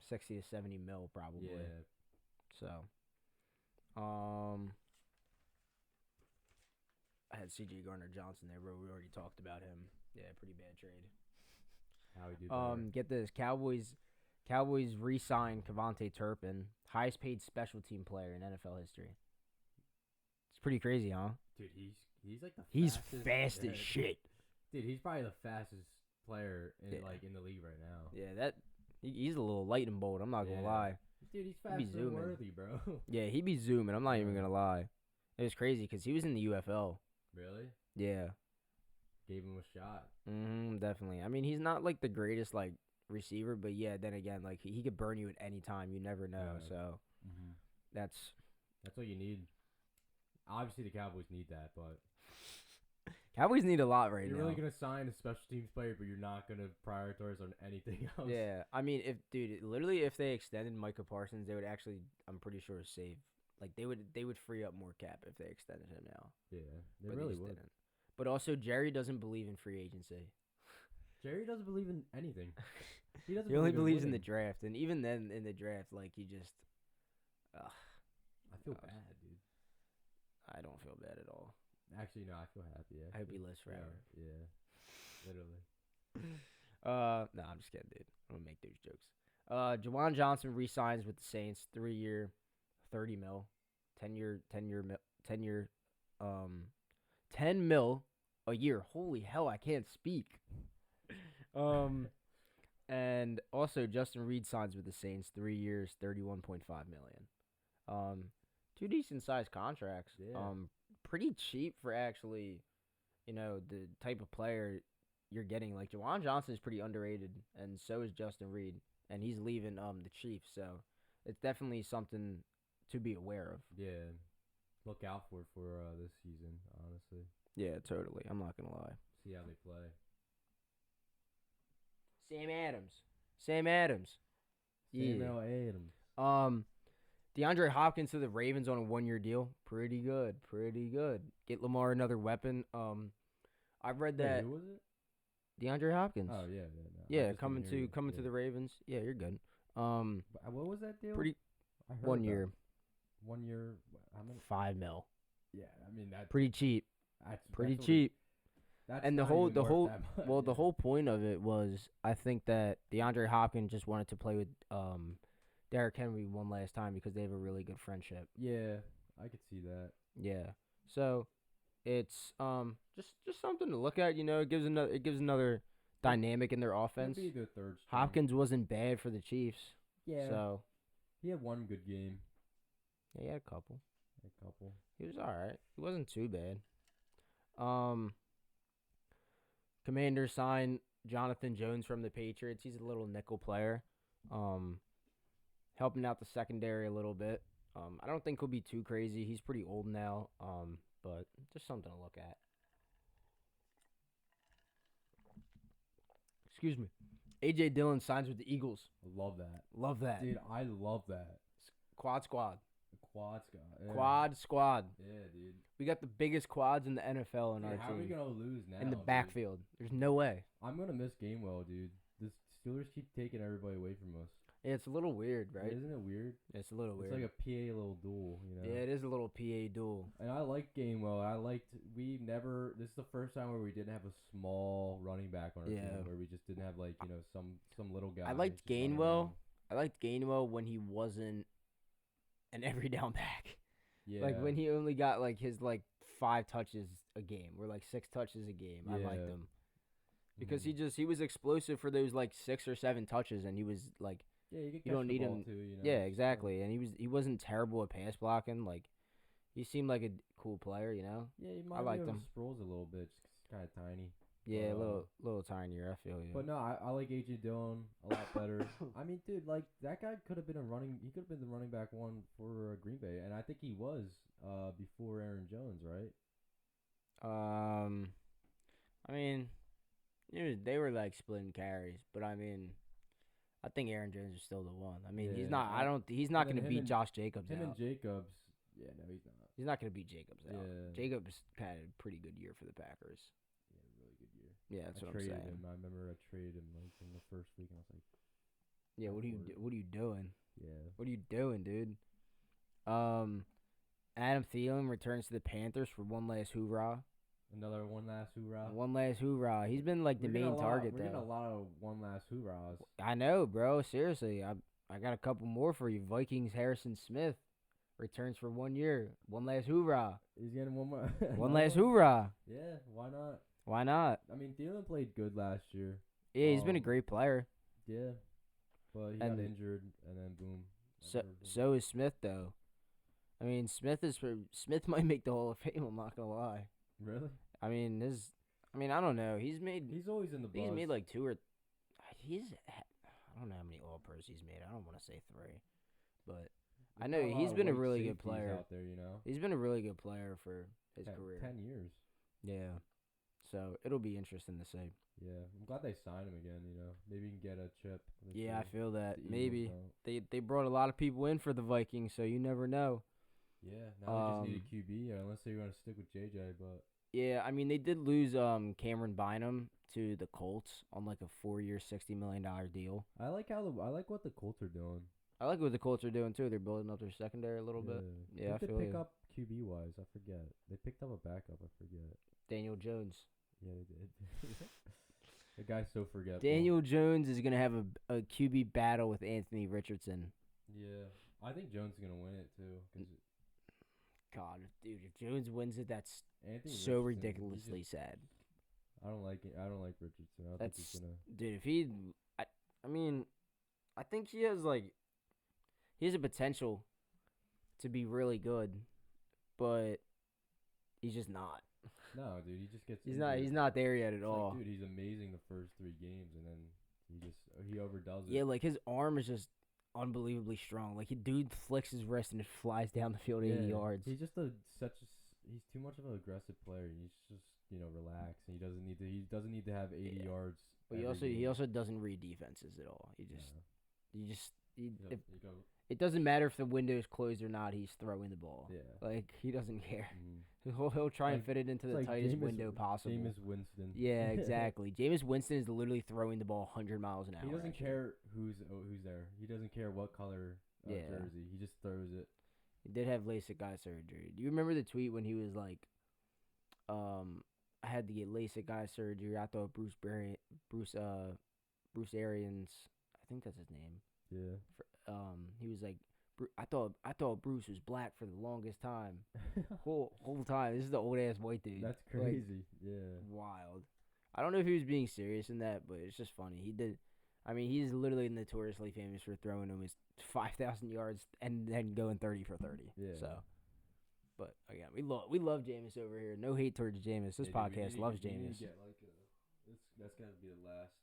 [SPEAKER 1] 60 to 70 mil probably.
[SPEAKER 2] Yeah.
[SPEAKER 1] So, I had C.J. Gardner Johnson there, bro. We already talked about him. Yeah, pretty bad trade.
[SPEAKER 2] How he do better.
[SPEAKER 1] Get this, Cowboys re-signed Cavante Turpin, highest paid special team player in NFL history. It's pretty crazy, huh?
[SPEAKER 2] Dude, he's like the
[SPEAKER 1] He's
[SPEAKER 2] fastest.
[SPEAKER 1] fast
[SPEAKER 2] yeah,
[SPEAKER 1] as shit.
[SPEAKER 2] Dude, he's probably the fastest player in
[SPEAKER 1] Yeah.
[SPEAKER 2] in the league right now.
[SPEAKER 1] Yeah, he's a little lightning bolt. I'm not gonna
[SPEAKER 2] Yeah.
[SPEAKER 1] lie.
[SPEAKER 2] Dude, he's
[SPEAKER 1] be
[SPEAKER 2] faster than
[SPEAKER 1] zooming.
[SPEAKER 2] Worthy, bro.
[SPEAKER 1] Yeah, he be zooming. I'm not even
[SPEAKER 2] Yeah.
[SPEAKER 1] gonna lie. It was crazy because he was in the UFL.
[SPEAKER 2] Really?
[SPEAKER 1] Yeah.
[SPEAKER 2] Gave him a shot.
[SPEAKER 1] Definitely. I mean, he's not like the greatest like receiver, but yeah. Then again, like he could burn you at any time. You never know.
[SPEAKER 2] Yeah.
[SPEAKER 1] So that's
[SPEAKER 2] That's what you need. Obviously, the Cowboys need that, but
[SPEAKER 1] Cowboys need a lot right
[SPEAKER 2] you're
[SPEAKER 1] now.
[SPEAKER 2] really gonna sign a special teams player, but you're not gonna prioritize on anything else.
[SPEAKER 1] Yeah, I mean, literally if they extended Micah Parsons, they would actually, I'm pretty sure, save. Like they would free up more cap if they extended him now.
[SPEAKER 2] Yeah, they
[SPEAKER 1] But
[SPEAKER 2] really
[SPEAKER 1] just
[SPEAKER 2] would.
[SPEAKER 1] didn't. But also, Jerry doesn't believe in free agency.
[SPEAKER 2] Jerry doesn't believe in anything. He doesn't.
[SPEAKER 1] He only
[SPEAKER 2] believe
[SPEAKER 1] believes in the
[SPEAKER 2] winning.
[SPEAKER 1] draft, and even then, in the draft, like he just,
[SPEAKER 2] I feel
[SPEAKER 1] gosh.
[SPEAKER 2] bad, dude.
[SPEAKER 1] I don't feel bad at all.
[SPEAKER 2] Actually, no, I feel happy.
[SPEAKER 1] I hope he
[SPEAKER 2] Actually.
[SPEAKER 1] lives forever.
[SPEAKER 2] Yeah, literally.
[SPEAKER 1] No, I'm just kidding, dude. I'm gonna make those jokes. Jawan Johnson re-signs with the Saints, 3 year, 30 mil, 10 mil a year. Holy hell, I can't speak. And also Justin Reed signs with the Saints, 3 years, 31.5 million. Two decent sized contracts.
[SPEAKER 2] Yeah.
[SPEAKER 1] Pretty cheap for actually, the type of player you're getting. Like Jawan Johnson is pretty underrated, and so is Justin Reed, and he's leaving the Chiefs, so it's definitely something to be aware of.
[SPEAKER 2] Yeah, look out for this season. Honestly,
[SPEAKER 1] Yeah, totally. I'm not gonna lie.
[SPEAKER 2] see how they play.
[SPEAKER 1] Sam Adams. Yeah.
[SPEAKER 2] Samuel Adams.
[SPEAKER 1] DeAndre Hopkins to the Ravens on a 1 year deal. Pretty good. Get Lamar another weapon. I read
[SPEAKER 2] Wait,
[SPEAKER 1] that
[SPEAKER 2] who was it?
[SPEAKER 1] DeAndre Hopkins.
[SPEAKER 2] Oh yeah, no. I
[SPEAKER 1] Yeah,
[SPEAKER 2] just
[SPEAKER 1] coming
[SPEAKER 2] didn't hear
[SPEAKER 1] to
[SPEAKER 2] you.
[SPEAKER 1] to the Ravens. Yeah, you're good.
[SPEAKER 2] What was that deal?
[SPEAKER 1] Pretty
[SPEAKER 2] I heard
[SPEAKER 1] 1
[SPEAKER 2] about
[SPEAKER 1] year,
[SPEAKER 2] it. 1 year. How many?
[SPEAKER 1] 5 mil.
[SPEAKER 2] Yeah, I mean that's
[SPEAKER 1] Pretty cheap. Pretty
[SPEAKER 2] that's
[SPEAKER 1] cheap.
[SPEAKER 2] That's
[SPEAKER 1] And the
[SPEAKER 2] not
[SPEAKER 1] whole
[SPEAKER 2] even
[SPEAKER 1] the
[SPEAKER 2] worth
[SPEAKER 1] whole
[SPEAKER 2] that much.
[SPEAKER 1] well the whole point of it was I think that DeAndre Hopkins just wanted to play with Derrick Henry one last time because they have a really good friendship.
[SPEAKER 2] Yeah, I could see that.
[SPEAKER 1] Yeah. So it's just something to look at, it gives another dynamic in their offense.
[SPEAKER 2] Could be the third string.
[SPEAKER 1] Hopkins wasn't bad for the Chiefs.
[SPEAKER 2] Yeah.
[SPEAKER 1] So
[SPEAKER 2] He had one good game.
[SPEAKER 1] yeah, he had a couple.
[SPEAKER 2] A couple.
[SPEAKER 1] He was all right. He wasn't too bad. Commanders signed Jonathan Jones from the Patriots. He's a little nickel player. Helping out the secondary a little bit. I don't think he'll be too crazy. He's pretty old now. But just something to look at. Excuse me. AJ Dillon signs with the Eagles.
[SPEAKER 2] I love that.
[SPEAKER 1] Love that.
[SPEAKER 2] Dude, I love that.
[SPEAKER 1] Quad squad.
[SPEAKER 2] Quad squad. Yeah.
[SPEAKER 1] Quad squad.
[SPEAKER 2] Yeah, dude.
[SPEAKER 1] We got the biggest quads in the NFL on
[SPEAKER 2] Dude,
[SPEAKER 1] our
[SPEAKER 2] how are we
[SPEAKER 1] team.
[SPEAKER 2] gonna lose now?
[SPEAKER 1] In the
[SPEAKER 2] dude?
[SPEAKER 1] backfield. There's no way.
[SPEAKER 2] I'm gonna miss Gainwell, dude. The Steelers keep taking everybody away from us.
[SPEAKER 1] Yeah, it's a little weird, right?
[SPEAKER 2] Isn't it weird?
[SPEAKER 1] It's a little
[SPEAKER 2] It's
[SPEAKER 1] weird.
[SPEAKER 2] like a PA little duel, you know.
[SPEAKER 1] Yeah, it is a little PA duel.
[SPEAKER 2] And I like Gainwell. We never. This is the first time where we didn't have a small running back on our
[SPEAKER 1] Yeah.
[SPEAKER 2] team, where we just didn't have like some little guy.
[SPEAKER 1] I liked
[SPEAKER 2] just running
[SPEAKER 1] Gainwell.
[SPEAKER 2] around.
[SPEAKER 1] I liked Gainwell when he wasn't an every down back.
[SPEAKER 2] Yeah.
[SPEAKER 1] Like when he only got like his like 5 touches a game or like 6 touches a game. I liked
[SPEAKER 2] Yeah.
[SPEAKER 1] him. Because
[SPEAKER 2] Mhm.
[SPEAKER 1] he was explosive for those like 6 or 7 touches, and he was like,
[SPEAKER 2] Yeah, you, can
[SPEAKER 1] you don't
[SPEAKER 2] catch the
[SPEAKER 1] need
[SPEAKER 2] ball
[SPEAKER 1] him-
[SPEAKER 2] too, you know.
[SPEAKER 1] yeah,
[SPEAKER 2] so-
[SPEAKER 1] exactly. And he wasn't terrible at pass blocking. Like he seemed like a cool player, you know.
[SPEAKER 2] Yeah, he
[SPEAKER 1] I
[SPEAKER 2] might
[SPEAKER 1] liked
[SPEAKER 2] be
[SPEAKER 1] him.
[SPEAKER 2] Sproles a little bit. Just kind of tiny.
[SPEAKER 1] Yeah, a
[SPEAKER 2] Um,
[SPEAKER 1] little tinier. I feel you.
[SPEAKER 2] But no, I like AJ Dillon a lot better. I mean, dude, like that guy could have been he could have been the running back one for Green Bay, and I think he was before Aaron Jones, right?
[SPEAKER 1] I mean, they were like splitting carries, but I mean, I think Aaron Jones is still the one. I mean, he's
[SPEAKER 2] Yeah,
[SPEAKER 1] not. I don't. He's not
[SPEAKER 2] and
[SPEAKER 1] going
[SPEAKER 2] then
[SPEAKER 1] to
[SPEAKER 2] him
[SPEAKER 1] beat
[SPEAKER 2] and-
[SPEAKER 1] Josh Jacobs
[SPEAKER 2] Him and
[SPEAKER 1] out.
[SPEAKER 2] Jacobs, yeah, no, he's not.
[SPEAKER 1] He's not going to beat Jacobs out.
[SPEAKER 2] Yeah.
[SPEAKER 1] Jacobs had a pretty good year for the Packers.
[SPEAKER 2] Yeah, really good year.
[SPEAKER 1] Yeah, that's
[SPEAKER 2] I
[SPEAKER 1] what I'm
[SPEAKER 2] traded
[SPEAKER 1] saying.
[SPEAKER 2] him. I remember I traded him like in the first week, and I was like,
[SPEAKER 1] Yeah, what are you
[SPEAKER 2] Word.
[SPEAKER 1] what are you doing?
[SPEAKER 2] yeah,
[SPEAKER 1] What are you doing, dude? Adam Thielen returns to the Panthers for one last hoorah.
[SPEAKER 2] another one last hoorah.
[SPEAKER 1] One last hoorah. He's been like the
[SPEAKER 2] We're getting
[SPEAKER 1] main
[SPEAKER 2] a lot-
[SPEAKER 1] target
[SPEAKER 2] We're getting a
[SPEAKER 1] though.
[SPEAKER 2] lot of one last hoorahs.
[SPEAKER 1] I know, bro. Seriously, I got a couple more for you. Vikings Harrison Smith returns for 1 year. One last hoorah.
[SPEAKER 2] He's getting one more.
[SPEAKER 1] One last hoorah.
[SPEAKER 2] Yeah, why not?
[SPEAKER 1] Why not?
[SPEAKER 2] I mean, Thielen played good last year.
[SPEAKER 1] Yeah, he's been a
[SPEAKER 2] Um,
[SPEAKER 1] great player.
[SPEAKER 2] Yeah, but he
[SPEAKER 1] And-
[SPEAKER 2] got injured, and then boom.
[SPEAKER 1] So
[SPEAKER 2] another boom.
[SPEAKER 1] so is Smith though. I mean, Smith might make the Hall of Fame. I'm not gonna lie.
[SPEAKER 2] Really?
[SPEAKER 1] I mean, I don't know. He's
[SPEAKER 2] He's always in the buzz.
[SPEAKER 1] He's made like 2 or I don't know how many All Pros he's made. I don't want to say 3, but I
[SPEAKER 2] There's
[SPEAKER 1] know
[SPEAKER 2] not lot
[SPEAKER 1] he's
[SPEAKER 2] of
[SPEAKER 1] been a
[SPEAKER 2] white
[SPEAKER 1] really good
[SPEAKER 2] safeties
[SPEAKER 1] player.
[SPEAKER 2] out there, you know.
[SPEAKER 1] He's been a really good player for his
[SPEAKER 2] 10,
[SPEAKER 1] career.
[SPEAKER 2] 10 years.
[SPEAKER 1] Yeah. So it'll be interesting to see.
[SPEAKER 2] Yeah, I'm glad they signed him again. You know, maybe he can get a chip. this
[SPEAKER 1] Yeah, I
[SPEAKER 2] year.
[SPEAKER 1] feel that
[SPEAKER 2] The Eagles
[SPEAKER 1] maybe
[SPEAKER 2] don't.
[SPEAKER 1] they brought a lot of people in for the Vikings, so you never know.
[SPEAKER 2] Yeah, now they just need a QB, unless they're gonna stick with JJ. But
[SPEAKER 1] Yeah, I mean they did lose Cameron Bynum to the Colts on like a 4-year, $60 million deal.
[SPEAKER 2] I like what the Colts are doing.
[SPEAKER 1] I like what the Colts are doing too. They're building up their secondary a little bit. Yeah, I
[SPEAKER 2] Who did
[SPEAKER 1] feel
[SPEAKER 2] they pick
[SPEAKER 1] you.
[SPEAKER 2] up QB wise? I forget. They picked up a backup. I forget.
[SPEAKER 1] Daniel Jones.
[SPEAKER 2] Yeah, they did. The guy's so forgetful.
[SPEAKER 1] Daniel Jones is gonna have a QB battle with Anthony Richardson.
[SPEAKER 2] Yeah, I think Jones is gonna win it too. 'Cause
[SPEAKER 1] God, dude, if Jones wins it, that's
[SPEAKER 2] Anthony
[SPEAKER 1] so
[SPEAKER 2] Richardson, he's
[SPEAKER 1] ridiculously
[SPEAKER 2] just-
[SPEAKER 1] sad.
[SPEAKER 2] I don't like it. I don't like Richardson. I don't think he's
[SPEAKER 1] That's
[SPEAKER 2] gonna.
[SPEAKER 1] dude. If he, I mean, I think he has a potential to be really good, but he's just not.
[SPEAKER 2] No, dude, he just gets.
[SPEAKER 1] He's
[SPEAKER 2] injured.
[SPEAKER 1] not there yet at
[SPEAKER 2] It's
[SPEAKER 1] all.
[SPEAKER 2] like, dude, he's amazing the first 3 games, and then he overdoes it.
[SPEAKER 1] Yeah, like his arm is just unbelievably strong. Like, dude flicks his wrist and it flies down the field 80 yards.
[SPEAKER 2] He's just he's too much of an aggressive player. He's just relax, and he doesn't need to have 80
[SPEAKER 1] Yeah.
[SPEAKER 2] yards.
[SPEAKER 1] But
[SPEAKER 2] every
[SPEAKER 1] he
[SPEAKER 2] game.
[SPEAKER 1] also doesn't read defenses at all. He just
[SPEAKER 2] Yeah.
[SPEAKER 1] if,
[SPEAKER 2] You go,
[SPEAKER 1] it doesn't matter if the window's closed or not. He's throwing the ball.
[SPEAKER 2] yeah.
[SPEAKER 1] Like he doesn't care.
[SPEAKER 2] Mhm.
[SPEAKER 1] He'll try and
[SPEAKER 2] Like-
[SPEAKER 1] fit it into
[SPEAKER 2] It's
[SPEAKER 1] the
[SPEAKER 2] like
[SPEAKER 1] tightest
[SPEAKER 2] Jameis-
[SPEAKER 1] window possible.
[SPEAKER 2] Jameis Winston.
[SPEAKER 1] Yeah, exactly. Jameis Winston is literally throwing the ball 100 miles an hour.
[SPEAKER 2] He doesn't
[SPEAKER 1] actually.
[SPEAKER 2] care who's there. He doesn't care what color
[SPEAKER 1] Yeah.
[SPEAKER 2] jersey. He just throws it.
[SPEAKER 1] He did have LASIK eye surgery. Do you remember the tweet when he was like, I had to get LASIK eye surgery. I thought Bruce Arians, I think that's his name.
[SPEAKER 2] Yeah.
[SPEAKER 1] He was like, I thought Bruce was black for the longest time. whole time. This is the old ass white dude.
[SPEAKER 2] That's
[SPEAKER 1] Like,
[SPEAKER 2] crazy. Yeah.
[SPEAKER 1] wild. I don't know if he was being serious in that, but it's just funny. He did. I mean, he's literally notoriously famous for throwing almost 5,000 yards and then going 30 for 30.
[SPEAKER 2] Yeah.
[SPEAKER 1] So, but again, we love Jameis over here. No hate towards Jameis. This podcast loves Jameis.
[SPEAKER 2] That's gotta be the last.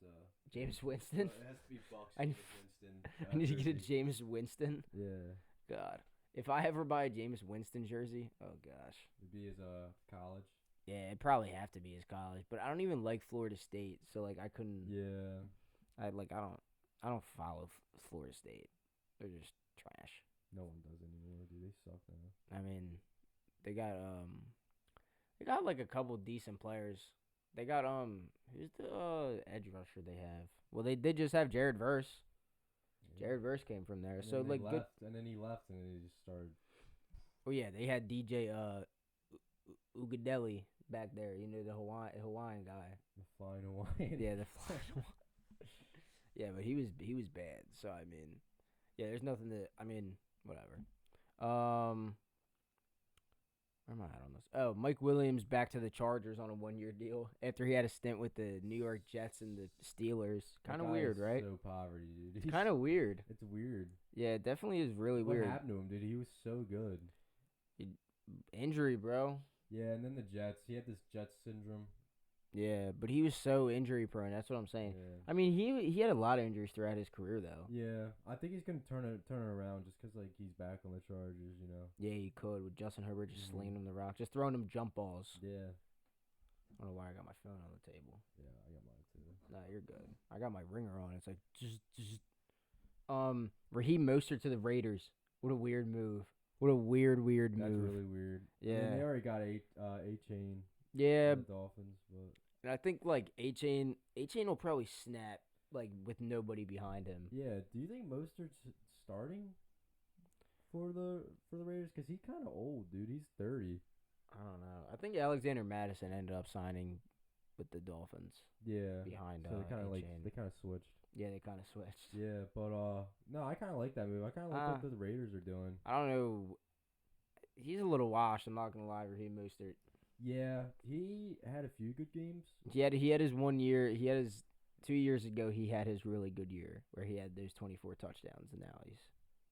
[SPEAKER 1] Jameis Winston.
[SPEAKER 2] It has to be Bucks.
[SPEAKER 1] I-
[SPEAKER 2] Winston.
[SPEAKER 1] I need to get a Jameis Winston.
[SPEAKER 2] Yeah.
[SPEAKER 1] God, if I ever buy a Jameis Winston jersey, oh gosh.
[SPEAKER 2] It'd be his college.
[SPEAKER 1] Yeah, it'd probably have to be his college, but I don't even like Florida State, so like I couldn't.
[SPEAKER 2] Yeah.
[SPEAKER 1] I don't follow Florida State. They're just trash.
[SPEAKER 2] No one does
[SPEAKER 1] they got they got like a couple decent players. They got who's the edge rusher they have? Well, they did just have Jared Verse.
[SPEAKER 2] Yeah.
[SPEAKER 1] Jared Verse came from there,
[SPEAKER 2] And
[SPEAKER 1] so
[SPEAKER 2] then they
[SPEAKER 1] like good.
[SPEAKER 2] left, and then he left, and then they just started.
[SPEAKER 1] Oh yeah, they had DJ Ugadeli back there. You know the Hawaiian guy.
[SPEAKER 2] The flying Hawaiian.
[SPEAKER 1] Yeah, the flying. Yeah, but he was bad. So I mean, yeah, there's nothing to. I mean, whatever. Where am I at on this? Oh, Mike Williams back to the Chargers on a 1-year deal after he had a stint with the New York Jets and the Steelers.
[SPEAKER 2] That
[SPEAKER 1] Kind of
[SPEAKER 2] guy
[SPEAKER 1] weird,
[SPEAKER 2] is
[SPEAKER 1] right?
[SPEAKER 2] So poverty, dude.
[SPEAKER 1] It's kind of weird.
[SPEAKER 2] It's weird.
[SPEAKER 1] Yeah, it definitely is really
[SPEAKER 2] What
[SPEAKER 1] weird.
[SPEAKER 2] happened to him, dude? He was so good.
[SPEAKER 1] Injury, bro.
[SPEAKER 2] Yeah, and then the Jets. He had this Jets syndrome.
[SPEAKER 1] Yeah, but he was so injury prone. That's what I'm saying.
[SPEAKER 2] Yeah.
[SPEAKER 1] I mean, he had a lot of injuries throughout his career, though.
[SPEAKER 2] Yeah, I think he's gonna turn it around just because like he's back on the Chargers, you know.
[SPEAKER 1] Yeah, he could with Justin Herbert just
[SPEAKER 2] Mhm.
[SPEAKER 1] slinging him the rock, just throwing him jump balls.
[SPEAKER 2] Yeah.
[SPEAKER 1] I don't know why I got my phone on the table.
[SPEAKER 2] Yeah, I got mine too.
[SPEAKER 1] Nah, you're good. I got my ringer on. It's like just Raheem Mostert to the Raiders. What a weird move. What a weird move.
[SPEAKER 2] That's really weird.
[SPEAKER 1] Yeah.
[SPEAKER 2] And they already got a chain.
[SPEAKER 1] Yeah,
[SPEAKER 2] The Dolphins, but
[SPEAKER 1] and I think like A-Chain will probably snap like with nobody behind him.
[SPEAKER 2] yeah. Do you think Mostert's starting for the Raiders? Cause he's kind of old, dude. He's 30.
[SPEAKER 1] I don't know. I think Alexander Madison ended up signing with the Dolphins
[SPEAKER 2] Yeah.
[SPEAKER 1] behind
[SPEAKER 2] So they kind of
[SPEAKER 1] A-Chain.
[SPEAKER 2] they kind of switched.
[SPEAKER 1] Yeah, they kind of switched.
[SPEAKER 2] Yeah, but no, I kind of like that move. I kind of like what the Raiders are doing.
[SPEAKER 1] I don't know. He's a little washed. I'm not gonna lie, Raheem Mostert.
[SPEAKER 2] Yeah, he had a few good games.
[SPEAKER 1] He had his 1 year. He had his 2 years ago. He had his really good year where he had those 24 touchdowns, and now he's.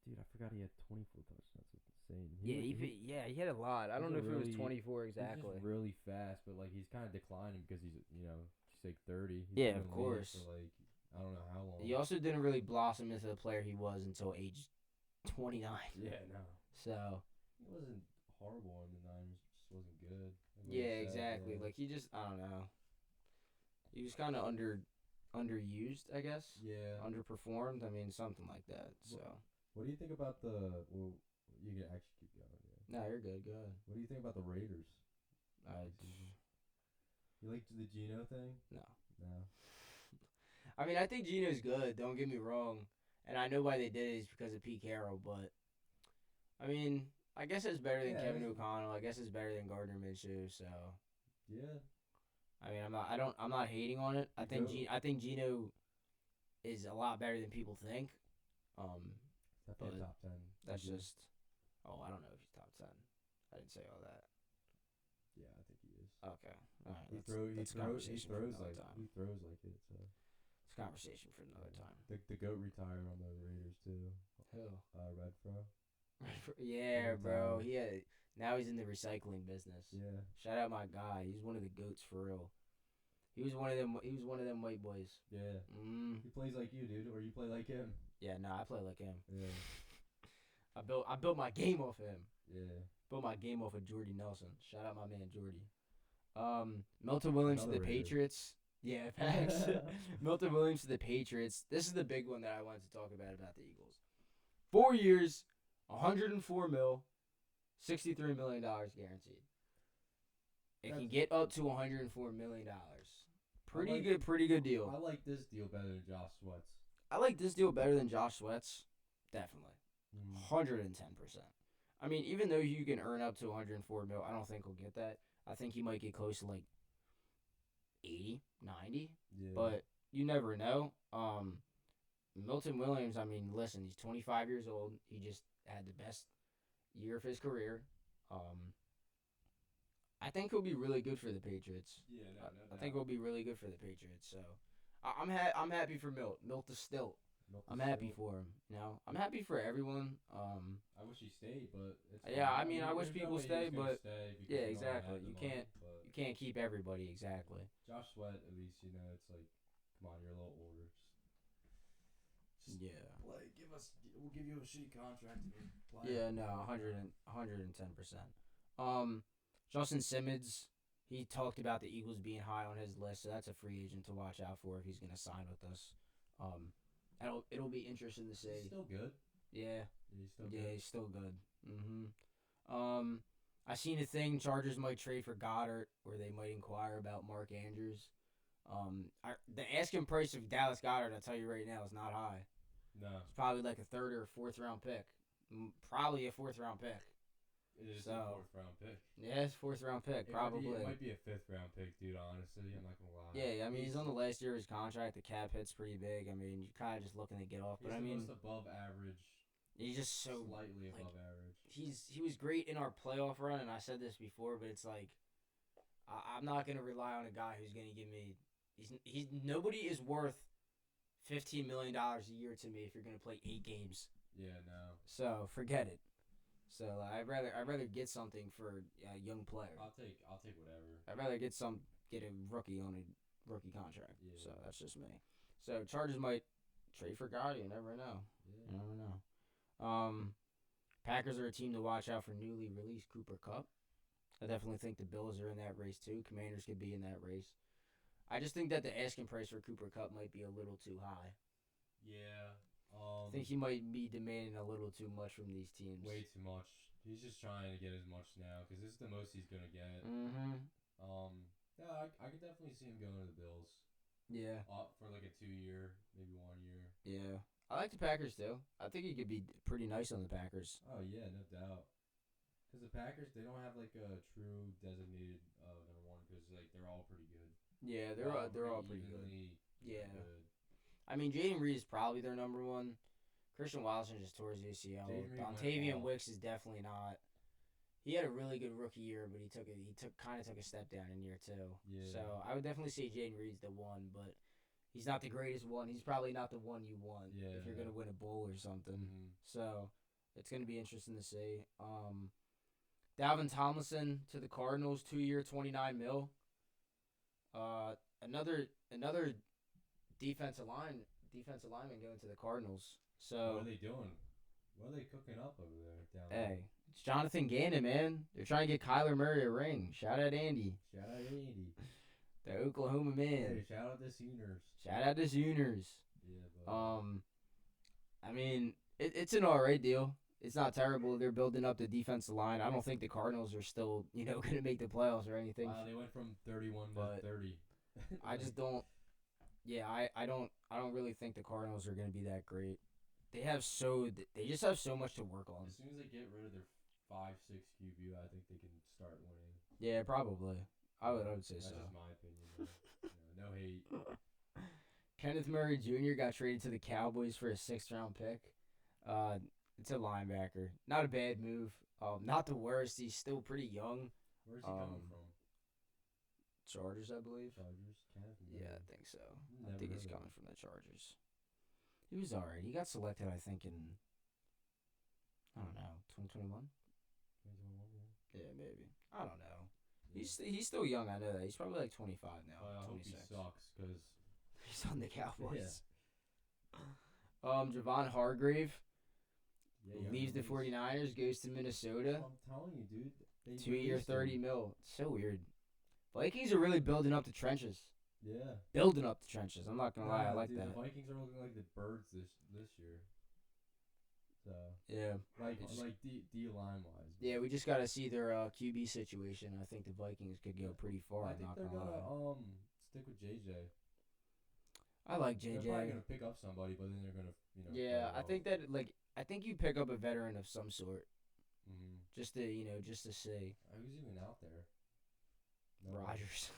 [SPEAKER 2] Dude, I forgot he had 24 touchdowns. That's insane.
[SPEAKER 1] He had a lot. I
[SPEAKER 2] he's
[SPEAKER 1] don't
[SPEAKER 2] a
[SPEAKER 1] know if it was
[SPEAKER 2] really-
[SPEAKER 1] 24
[SPEAKER 2] He's
[SPEAKER 1] exactly.
[SPEAKER 2] just really fast, but like he's kind of declining because he's he's like 30. He's
[SPEAKER 1] Yeah,
[SPEAKER 2] been
[SPEAKER 1] of
[SPEAKER 2] in the league
[SPEAKER 1] course.
[SPEAKER 2] For like I don't know how long.
[SPEAKER 1] He also didn't really blossom into the player he was until age 29.
[SPEAKER 2] Yeah, no,
[SPEAKER 1] So
[SPEAKER 2] he wasn't horrible in the Niners. Just wasn't good. Like
[SPEAKER 1] yeah,
[SPEAKER 2] you said,
[SPEAKER 1] exactly.
[SPEAKER 2] yeah.
[SPEAKER 1] Like he just I don't know. He was kind of underused, I guess.
[SPEAKER 2] Yeah.
[SPEAKER 1] Underperformed. I mean, something like that. So
[SPEAKER 2] What do you think about the? Well, you can actually keep going. Yeah.
[SPEAKER 1] no, you're good. Go ahead.
[SPEAKER 2] What do you think about the Raiders?
[SPEAKER 1] I,
[SPEAKER 2] You like the Geno thing?
[SPEAKER 1] no.
[SPEAKER 2] No.
[SPEAKER 1] I mean, I think Geno's good. Don't get me wrong, and I know why they did it is because of Pete Carroll. But I mean, I guess it's better than
[SPEAKER 2] Yeah,
[SPEAKER 1] Kevin
[SPEAKER 2] it's-
[SPEAKER 1] O'Connell. I guess it's better than Gardner Minshew. So
[SPEAKER 2] Yeah.
[SPEAKER 1] I mean, I'm not hating on it. I think
[SPEAKER 2] Go-
[SPEAKER 1] I think Geno is a lot better than people think.
[SPEAKER 2] Definitely
[SPEAKER 1] But
[SPEAKER 2] top 10.
[SPEAKER 1] That's
[SPEAKER 2] Easy.
[SPEAKER 1] just. Oh, I don't know if he's top 10. I didn't say all that.
[SPEAKER 2] Yeah, I think he is.
[SPEAKER 1] Okay. All right.
[SPEAKER 2] He
[SPEAKER 1] That's
[SPEAKER 2] throws
[SPEAKER 1] conversation for
[SPEAKER 2] like
[SPEAKER 1] another time.
[SPEAKER 2] he throws like it. So
[SPEAKER 1] It's conversation for another time.
[SPEAKER 2] the goat retired on the Raiders too.
[SPEAKER 1] Who?
[SPEAKER 2] Renfro.
[SPEAKER 1] Yeah,
[SPEAKER 2] Good
[SPEAKER 1] bro.
[SPEAKER 2] time.
[SPEAKER 1] Now he's in the recycling business.
[SPEAKER 2] Yeah.
[SPEAKER 1] Shout out my guy. He's one of the goats for real. He was one of them. He was one of them white boys.
[SPEAKER 2] Yeah. He plays like you, dude, or you play like him.
[SPEAKER 1] Yeah. Nah, I play like him.
[SPEAKER 2] Yeah.
[SPEAKER 1] I built my game off of him.
[SPEAKER 2] Yeah.
[SPEAKER 1] Built my game off of Jordy Nelson. Shout out my man Jordy. Milton Williams to
[SPEAKER 2] Another
[SPEAKER 1] the
[SPEAKER 2] Raider.
[SPEAKER 1] Patriots. Yeah, facts. Milton Williams to the Patriots. This is the big one that I wanted to talk about the Eagles. 4 years, 104 mil, $63 million guaranteed. It can
[SPEAKER 2] That's-
[SPEAKER 1] get up to $104 million.
[SPEAKER 2] like-
[SPEAKER 1] Pretty good deal.
[SPEAKER 2] I like this deal better than Josh Sweat's.
[SPEAKER 1] I like this deal better than Josh Sweat's. Definitely.
[SPEAKER 2] Mm.
[SPEAKER 1] 110%. I mean, even though you can earn up to 104 mil, I don't think he'll get that. I think he might get close to like 80, 90,
[SPEAKER 2] Yeah.
[SPEAKER 1] but you never know. Milton Williams, I mean, listen, he's 25 years old. He just had the best year of his career. I think he'll be really good for the Patriots.
[SPEAKER 2] Yeah,
[SPEAKER 1] I think he'll be really good for the Patriots. So I'm happy for Milt. Milt the Stilt. I'm happy for him. You know, I'm happy for everyone.
[SPEAKER 2] I wish he stayed, but it's
[SPEAKER 1] Yeah,
[SPEAKER 2] fine.
[SPEAKER 1] I mean, I wish
[SPEAKER 2] there's no
[SPEAKER 1] people
[SPEAKER 2] way he
[SPEAKER 1] stay,
[SPEAKER 2] was gonna
[SPEAKER 1] but-
[SPEAKER 2] stay because
[SPEAKER 1] yeah,
[SPEAKER 2] he only
[SPEAKER 1] exactly.
[SPEAKER 2] had the
[SPEAKER 1] You
[SPEAKER 2] money,
[SPEAKER 1] can't-
[SPEAKER 2] but
[SPEAKER 1] You can't keep everybody exactly.
[SPEAKER 2] Josh Sweat, at least it's like, come on, you're a little older. Just
[SPEAKER 1] Yeah.
[SPEAKER 2] play. We'll give you a shitty contract. And you play.
[SPEAKER 1] Yeah, no, 110%. Justin Simmons, he talked about the Eagles being high on his list, so that's a free agent to watch out for if he's gonna sign with us. It'll be interesting to see.
[SPEAKER 2] He's still good.
[SPEAKER 1] Yeah,
[SPEAKER 2] He's still
[SPEAKER 1] yeah,
[SPEAKER 2] good.
[SPEAKER 1] he's still good. I seen a thing. Chargers might trade for Goddard, or they might inquire about Mark Andrews. The asking price of Dallas Goddard, I'll tell you right now, is not high.
[SPEAKER 2] No,
[SPEAKER 1] It's probably like a third or a fourth round pick. Probably a fourth round pick.
[SPEAKER 2] it is
[SPEAKER 1] So,
[SPEAKER 2] a fourth round pick.
[SPEAKER 1] Yeah, it's fourth round pick, probably.
[SPEAKER 2] It might be a fifth round pick, dude. Honestly, I'm not gonna lie.
[SPEAKER 1] Yeah, I mean he's on the last year of his contract. The cap hit's pretty big. I mean you're kind of just looking to get off, but
[SPEAKER 2] He's
[SPEAKER 1] I
[SPEAKER 2] the
[SPEAKER 1] mean
[SPEAKER 2] most above average,
[SPEAKER 1] he's just so
[SPEAKER 2] slightly
[SPEAKER 1] like,
[SPEAKER 2] above average.
[SPEAKER 1] he was great in our playoff run, and I said this before, but it's like I'm not gonna rely on a guy who's gonna give me. He's nobody is worth $15 million a year to me if you're gonna play 8 games.
[SPEAKER 2] Yeah, no.
[SPEAKER 1] So forget it. So I'd rather get something for a young player.
[SPEAKER 2] I'll take whatever.
[SPEAKER 1] I'd rather get a rookie on a rookie contract.
[SPEAKER 2] Yeah.
[SPEAKER 1] So that's just me. So Chargers might trade for Gotti. You never know.
[SPEAKER 2] Yeah.
[SPEAKER 1] You never know. Packers are a team to watch out for newly released Cooper Kupp. I definitely think the Bills are in that race too. Commanders could be in that race. I just think that the asking price for Cooper Kupp might be a little too high.
[SPEAKER 2] Yeah.
[SPEAKER 1] I think he might be demanding a little too much from these teams.
[SPEAKER 2] Way too much. He's just trying to get as much now because this is the most he's gonna get.
[SPEAKER 1] Mm-hmm.
[SPEAKER 2] Yeah, I could definitely see him going to the Bills.
[SPEAKER 1] Yeah.
[SPEAKER 2] For like a 2 year, maybe 1 year.
[SPEAKER 1] Yeah. I like the Packers too. I think he could be pretty nice on the Packers.
[SPEAKER 2] Oh yeah, no doubt. Because the Packers, they don't have like a true designated number one because like they're all pretty good.
[SPEAKER 1] Yeah, they're all pretty good. Yeah.
[SPEAKER 2] Good.
[SPEAKER 1] I mean, Jaden Reed is probably their number one. Christian Watson just tore his ACL. Dontavian Wicks is definitely not. He had a really good rookie year, but he kind of took a step down in year 2.
[SPEAKER 2] Yeah.
[SPEAKER 1] So I would definitely say Jaden Reed's the one, but he's not the greatest one. He's probably not the one you want if you're gonna win a bowl or something.
[SPEAKER 2] Mm-hmm.
[SPEAKER 1] So it's gonna be interesting to see. Dalvin Tomlinson to the Cardinals, 2-year, $29 million. Another defensive lineman going to the Cardinals. So
[SPEAKER 2] what are they doing? What are they cooking up over there down there?
[SPEAKER 1] Hey, it's Jonathan Gannon, man. They're trying to get Kyler Murray a ring. Shout out Andy.
[SPEAKER 2] Shout out Andy.
[SPEAKER 1] The Oklahoma man.
[SPEAKER 2] Hey, shout out the Sooners.
[SPEAKER 1] Shout out the Sooners.
[SPEAKER 2] Yeah, but
[SPEAKER 1] I mean, it's an alright deal. It's not terrible. They're building up the defensive line. I don't think the Cardinals are still, going to make the playoffs or anything.
[SPEAKER 2] Wow, they went from 31 to 30.
[SPEAKER 1] I just don't. Yeah, I don't really think the Cardinals are going to be that great. They just have so much to work on.
[SPEAKER 2] As soon as they get rid of their 5-6 QB, I think they can start winning.
[SPEAKER 1] Yeah, probably. I would say
[SPEAKER 2] That's
[SPEAKER 1] so.
[SPEAKER 2] just my opinion. No hate.
[SPEAKER 1] Kenneth Murray Jr. got traded to the Cowboys for a 6th-round pick. It's a linebacker. Not a bad move. Not the worst. He's still pretty young.
[SPEAKER 2] Where's he coming from?
[SPEAKER 1] Chargers, I believe.
[SPEAKER 2] Chargers? Kenneth Murray.
[SPEAKER 1] Yeah, I think so. I
[SPEAKER 2] Never
[SPEAKER 1] think he's
[SPEAKER 2] heard of
[SPEAKER 1] coming from the Chargers. He was alright. He got selected, I think, in, I don't know, 2021?
[SPEAKER 2] 2021,
[SPEAKER 1] Yeah, maybe. I don't know.
[SPEAKER 2] yeah.
[SPEAKER 1] He's still young, I know that. He's probably like 25 now.
[SPEAKER 2] I hope
[SPEAKER 1] 26.
[SPEAKER 2] he sucks, because
[SPEAKER 1] He's on the Cowboys. Javon Hargrave leaves the 49ers, goes to Minnesota.
[SPEAKER 2] I'm telling you, dude.
[SPEAKER 1] 2-year, $30 million. So weird. Vikings are really building up the trenches.
[SPEAKER 2] Yeah.
[SPEAKER 1] Building up the trenches. I'm not gonna lie, I like
[SPEAKER 2] dude,
[SPEAKER 1] that.
[SPEAKER 2] The Vikings are looking like the Birds this year. So
[SPEAKER 1] Yeah.
[SPEAKER 2] like D line wise.
[SPEAKER 1] Yeah, we just gotta see their QB situation. I think the Vikings could go pretty far.
[SPEAKER 2] I
[SPEAKER 1] I'm
[SPEAKER 2] think
[SPEAKER 1] not
[SPEAKER 2] they're
[SPEAKER 1] gonna lie.
[SPEAKER 2] gonna stick with JJ.
[SPEAKER 1] I like
[SPEAKER 2] They're probably
[SPEAKER 1] JJ.
[SPEAKER 2] gonna pick up somebody, but then they're gonna
[SPEAKER 1] Yeah,
[SPEAKER 2] go
[SPEAKER 1] I think that I think you pick up a veteran of some sort
[SPEAKER 2] Mm-hmm.
[SPEAKER 1] just to see.
[SPEAKER 2] Who's even out there?
[SPEAKER 1] Rodgers.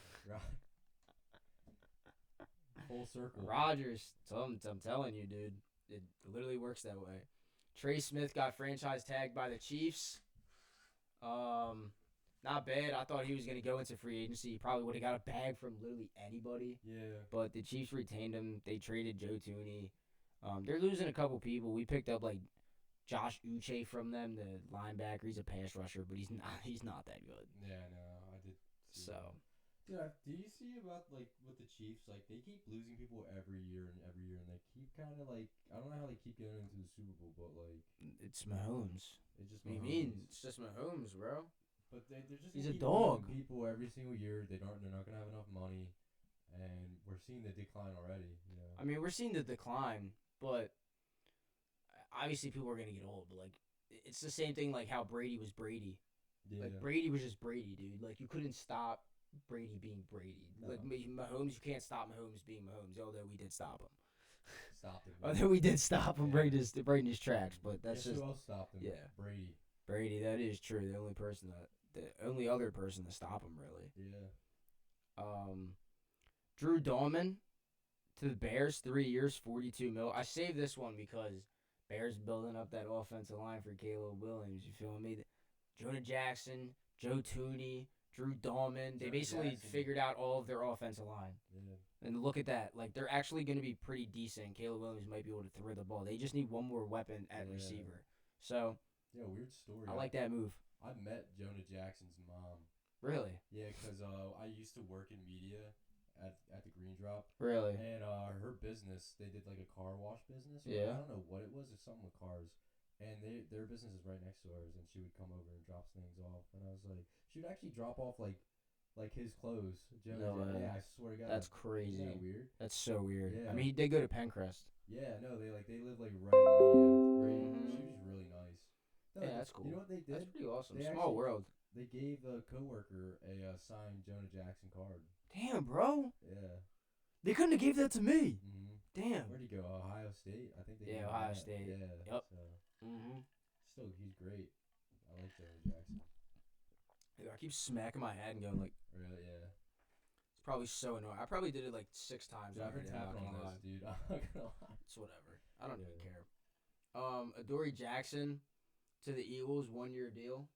[SPEAKER 2] Full circle.
[SPEAKER 1] Rodgers. I'm telling you, dude. It literally works that way. Trey Smith got franchise tagged by the Chiefs. Not bad. I thought he was gonna go into free agency. He probably would have got a bag from literally anybody.
[SPEAKER 2] Yeah.
[SPEAKER 1] But the Chiefs retained him. They traded Joe Tooney. They're losing a couple people. We picked up like Josh Uche from them, the linebacker. He's a pass rusher, but he's not that good.
[SPEAKER 2] Yeah, no, I did. See
[SPEAKER 1] So.
[SPEAKER 2] that. Yeah, do you see about like with the Chiefs? Like they keep losing people every year, and they keep kind of like I don't know how they keep getting into the Super Bowl, but like
[SPEAKER 1] It's Mahomes.
[SPEAKER 2] it's just.
[SPEAKER 1] What do you
[SPEAKER 2] Mahomes.
[SPEAKER 1] mean? It's just Mahomes, bro.
[SPEAKER 2] But they're just.
[SPEAKER 1] He's
[SPEAKER 2] gonna
[SPEAKER 1] a
[SPEAKER 2] keep
[SPEAKER 1] dog.
[SPEAKER 2] losing people every single year. They're not gonna have enough money, and we're seeing the decline already. You know.
[SPEAKER 1] I mean, we're seeing the decline, but obviously people are gonna get old. But like, it's the same thing like how Brady was Brady.
[SPEAKER 2] Yeah.
[SPEAKER 1] Like Brady was just Brady, dude. Like you couldn't stop Brady being Brady.
[SPEAKER 2] No.
[SPEAKER 1] Like Mahomes, you can't stop Mahomes being Mahomes. Although we did stop him.
[SPEAKER 2] Stopped him.
[SPEAKER 1] Although we did stop him,
[SPEAKER 2] Yeah.
[SPEAKER 1] Braying his tracks. But that's
[SPEAKER 2] Guess
[SPEAKER 1] just
[SPEAKER 2] who else stopped him?
[SPEAKER 1] yeah.
[SPEAKER 2] Brady.
[SPEAKER 1] Brady. That is true. The only other person to stop him really.
[SPEAKER 2] Yeah.
[SPEAKER 1] Drew Dahlman to the Bears, 3 years, $42 million. I saved this one because Bears building up that offensive line for Caleb Williams. You feel me? Jonah Jackson, Joe Tooney, Drew Dahlman. They
[SPEAKER 2] Jonah
[SPEAKER 1] basically
[SPEAKER 2] Jackson.
[SPEAKER 1] figured out all of their offensive line.
[SPEAKER 2] Yeah.
[SPEAKER 1] And look at that. Like, they're actually going to be pretty decent. Caleb Williams might be able to throw the ball. They just need one more weapon at
[SPEAKER 2] Yeah.
[SPEAKER 1] receiver. So,
[SPEAKER 2] Yeah, weird story.
[SPEAKER 1] I like that move.
[SPEAKER 2] I met Jonah Jackson's mom.
[SPEAKER 1] Really?
[SPEAKER 2] Yeah, because I used to work in media at the Green Drop.
[SPEAKER 1] Really?
[SPEAKER 2] And her business, they did like a car wash business. Or
[SPEAKER 1] Yeah.
[SPEAKER 2] I don't know what it was. It's something with cars. And their business is right next to ours. And she would come over and drop things off. And I was like, she would actually drop off like his clothes.
[SPEAKER 1] No way.
[SPEAKER 2] Yeah, I swear to God.
[SPEAKER 1] That's crazy.
[SPEAKER 2] Isn't that weird?
[SPEAKER 1] That's so weird.
[SPEAKER 2] Yeah.
[SPEAKER 1] I mean, he did go to Pencrest.
[SPEAKER 2] Yeah, no, they live like right in media. Right.
[SPEAKER 1] Mhm.
[SPEAKER 2] She was really nice. No,
[SPEAKER 1] Yeah, that's cool.
[SPEAKER 2] You know what they did?
[SPEAKER 1] That's pretty awesome.
[SPEAKER 2] They
[SPEAKER 1] Small
[SPEAKER 2] actually-
[SPEAKER 1] world.
[SPEAKER 2] They gave the coworker a signed Jonah Jackson card.
[SPEAKER 1] Damn, bro.
[SPEAKER 2] Yeah.
[SPEAKER 1] They couldn't have gave that to me.
[SPEAKER 2] Mm-hmm.
[SPEAKER 1] Damn.
[SPEAKER 2] Where'd he go? Ohio State? I think they.
[SPEAKER 1] Yeah,
[SPEAKER 2] gave him
[SPEAKER 1] Ohio
[SPEAKER 2] that.
[SPEAKER 1] State.
[SPEAKER 2] Yeah.
[SPEAKER 1] Yep.
[SPEAKER 2] So,
[SPEAKER 1] Mm-hmm.
[SPEAKER 2] still, he's great. I like Jonah Jackson.
[SPEAKER 1] I keep smacking my head and going like,
[SPEAKER 2] Really? Yeah.
[SPEAKER 1] it's probably so annoying. I probably did it like 6 times.
[SPEAKER 2] Dude, I've been
[SPEAKER 1] already, I'm not
[SPEAKER 2] tapping on
[SPEAKER 1] gonna lie.
[SPEAKER 2] this, dude. I'm not gonna lie.
[SPEAKER 1] It's whatever. I don't even
[SPEAKER 2] Yeah.
[SPEAKER 1] care. Adoree Jackson to the Eagles, 1-year deal.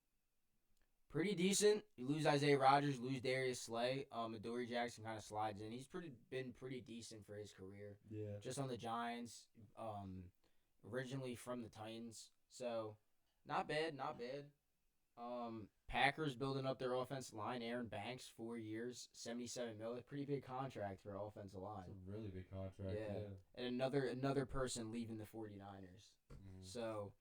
[SPEAKER 1] Pretty decent. You lose Isaiah Rodgers, lose Darius Slay. Adoree Jackson kind of slides in. He's been pretty decent for his career.
[SPEAKER 2] Yeah.
[SPEAKER 1] Just on the Giants. Originally from the Titans. So, not bad, not bad. Packers building up their offensive line. Aaron Banks, 4 years, $77 million. Pretty big contract for offensive line.
[SPEAKER 2] It's a really big contract.
[SPEAKER 1] Yeah.
[SPEAKER 2] Yeah.
[SPEAKER 1] And another person leaving the 49ers.
[SPEAKER 2] Mhm.
[SPEAKER 1] So,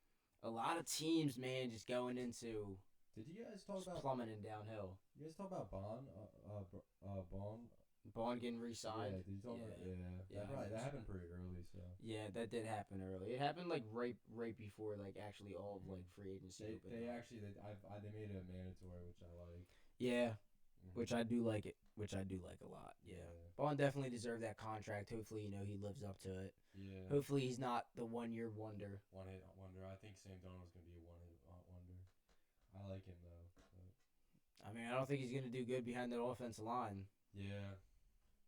[SPEAKER 1] a lot of teams, man, just going into
[SPEAKER 2] Did you guys talk
[SPEAKER 1] just
[SPEAKER 2] about?
[SPEAKER 1] plummeting downhill.
[SPEAKER 2] You guys talk about Bond? Bond.
[SPEAKER 1] Bond getting
[SPEAKER 2] Yeah.
[SPEAKER 1] re-signed.
[SPEAKER 2] Did you talk about? Yeah.
[SPEAKER 1] Yeah,
[SPEAKER 2] That happened pretty early. So.
[SPEAKER 1] Yeah, that did happen early. It happened like right before like actually all of like free agency.
[SPEAKER 2] They
[SPEAKER 1] opened
[SPEAKER 2] they
[SPEAKER 1] up.
[SPEAKER 2] actually they made it mandatory, which I like.
[SPEAKER 1] Yeah,
[SPEAKER 2] Mhm.
[SPEAKER 1] which I do like it. Which I do like a lot. Yeah. Bond definitely deserved that contract. Hopefully, he lives up to it.
[SPEAKER 2] Yeah.
[SPEAKER 1] Hopefully, he's not the 1-year wonder.
[SPEAKER 2] One hit wonder. I think Sam Darnold's gonna be a one hit wonder. I like him though. But
[SPEAKER 1] I mean, I don't think he's gonna do good behind that offensive line.
[SPEAKER 2] yeah.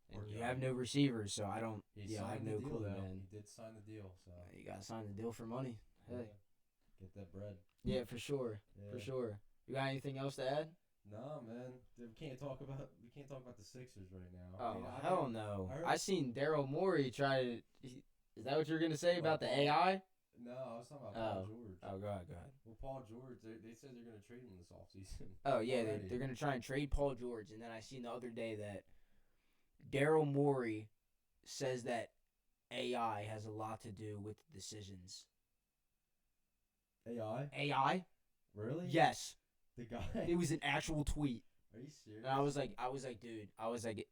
[SPEAKER 1] And
[SPEAKER 2] Poor
[SPEAKER 1] you
[SPEAKER 2] guy.
[SPEAKER 1] have no receivers, so I don't.
[SPEAKER 2] He
[SPEAKER 1] I have
[SPEAKER 2] signed
[SPEAKER 1] no
[SPEAKER 2] the deal
[SPEAKER 1] clue,
[SPEAKER 2] though.
[SPEAKER 1] man.
[SPEAKER 2] He did sign the deal, so
[SPEAKER 1] You gotta sign the deal for money. Hey.
[SPEAKER 2] yeah. Get that bread.
[SPEAKER 1] Yeah, for sure.
[SPEAKER 2] Yeah.
[SPEAKER 1] For sure. You got anything else to add?
[SPEAKER 2] No, man. We can't talk about the Sixers right now.
[SPEAKER 1] Oh,
[SPEAKER 2] I mean,
[SPEAKER 1] hell no.
[SPEAKER 2] I heard-
[SPEAKER 1] I seen Daryl Morey try to. Is that what you're going to say about the AI?
[SPEAKER 2] No, I was talking about Paul
[SPEAKER 1] Oh.
[SPEAKER 2] George.
[SPEAKER 1] Oh, go ahead, go ahead.
[SPEAKER 2] Well, Paul George, they said they're gonna trade him this offseason.
[SPEAKER 1] Oh, yeah,
[SPEAKER 2] Already.
[SPEAKER 1] they're going to try and trade Paul George. And then I seen the other day that Daryl Morey says that AI has a lot to do with decisions.
[SPEAKER 2] AI?
[SPEAKER 1] AI?
[SPEAKER 2] Really?
[SPEAKER 1] Yes.
[SPEAKER 2] The guy.
[SPEAKER 1] It was an actual tweet.
[SPEAKER 2] Are you serious?
[SPEAKER 1] And I was like, dude,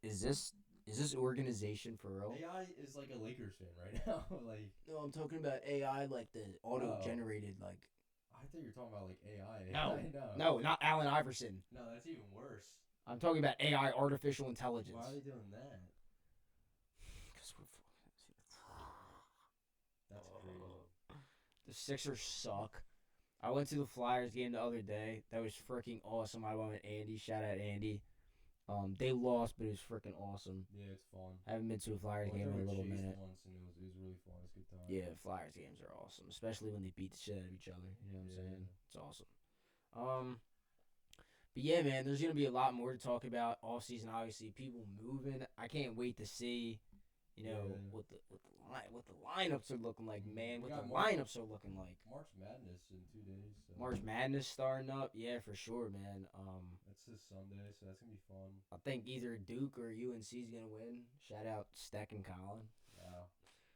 [SPEAKER 1] is this organization for real?
[SPEAKER 2] AI is like a Lakers fan right now. Like,
[SPEAKER 1] No, I'm talking about AI, like the auto-generated, like.
[SPEAKER 2] I thought you were talking about like AI.
[SPEAKER 1] No,
[SPEAKER 2] no,
[SPEAKER 1] no, not Allen Iverson.
[SPEAKER 2] no, that's even worse.
[SPEAKER 1] I'm talking about AI, artificial intelligence.
[SPEAKER 2] Why are they doing that?
[SPEAKER 1] 'Cause
[SPEAKER 2] That's crazy.
[SPEAKER 1] the Sixers suck. I went to the Flyers game the other day. That was freaking awesome. I went with Andy. Shout out Andy. They lost, but it was freaking awesome.
[SPEAKER 2] Yeah, it's fun.
[SPEAKER 1] I haven't been to a Flyers
[SPEAKER 2] I went
[SPEAKER 1] game in a
[SPEAKER 2] there
[SPEAKER 1] little
[SPEAKER 2] with Chase
[SPEAKER 1] minute.
[SPEAKER 2] Once and it was really fun. It was a good time.
[SPEAKER 1] Yeah, Flyers games are awesome, especially when they beat the shit out of each other. You know what I'm
[SPEAKER 2] Yeah.
[SPEAKER 1] saying? It's awesome. But yeah, man, there's gonna be a lot more to talk about off season. Obviously, people moving. I can't wait to see,
[SPEAKER 2] Yeah.
[SPEAKER 1] what the lineups are looking like, man.
[SPEAKER 2] We
[SPEAKER 1] What the
[SPEAKER 2] got more-
[SPEAKER 1] lineups are looking like.
[SPEAKER 2] March Madness in 2 days. So
[SPEAKER 1] March Madness starting up, yeah, for sure, man.
[SPEAKER 2] That's this Sunday, so that's gonna be fun.
[SPEAKER 1] I think either Duke or UNC is gonna win. Shout out Steck and Colin.
[SPEAKER 2] Wow.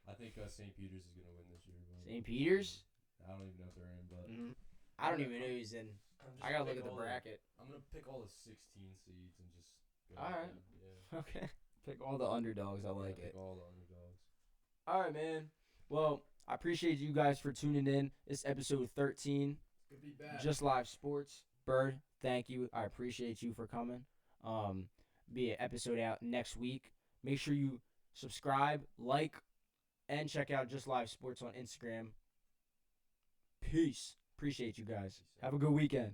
[SPEAKER 2] I think St. Peter's is gonna win this year. But
[SPEAKER 1] St. Peter's.
[SPEAKER 2] I don't even know if they're in, but
[SPEAKER 1] I don't even know who's in.
[SPEAKER 2] I'm just
[SPEAKER 1] I gotta
[SPEAKER 2] gonna
[SPEAKER 1] look
[SPEAKER 2] pick
[SPEAKER 1] at the
[SPEAKER 2] all
[SPEAKER 1] bracket.
[SPEAKER 2] I'm gonna pick all the 16 seeds and just go.
[SPEAKER 1] All
[SPEAKER 2] with
[SPEAKER 1] right.
[SPEAKER 2] them. Yeah.
[SPEAKER 1] Okay. Pick all the underdogs. I like
[SPEAKER 2] Yeah,
[SPEAKER 1] it.
[SPEAKER 2] pick all the underdogs.
[SPEAKER 1] All right, man. Well, I appreciate you guys for tuning in. This episode 13,
[SPEAKER 2] Good to be back.
[SPEAKER 1] Just Live Sports.
[SPEAKER 3] Bird, thank you. I appreciate you for coming. Be an episode out next week. Make sure you subscribe, like, and check out Just Live Sports on Instagram. Peace. Appreciate you guys. Have a good weekend.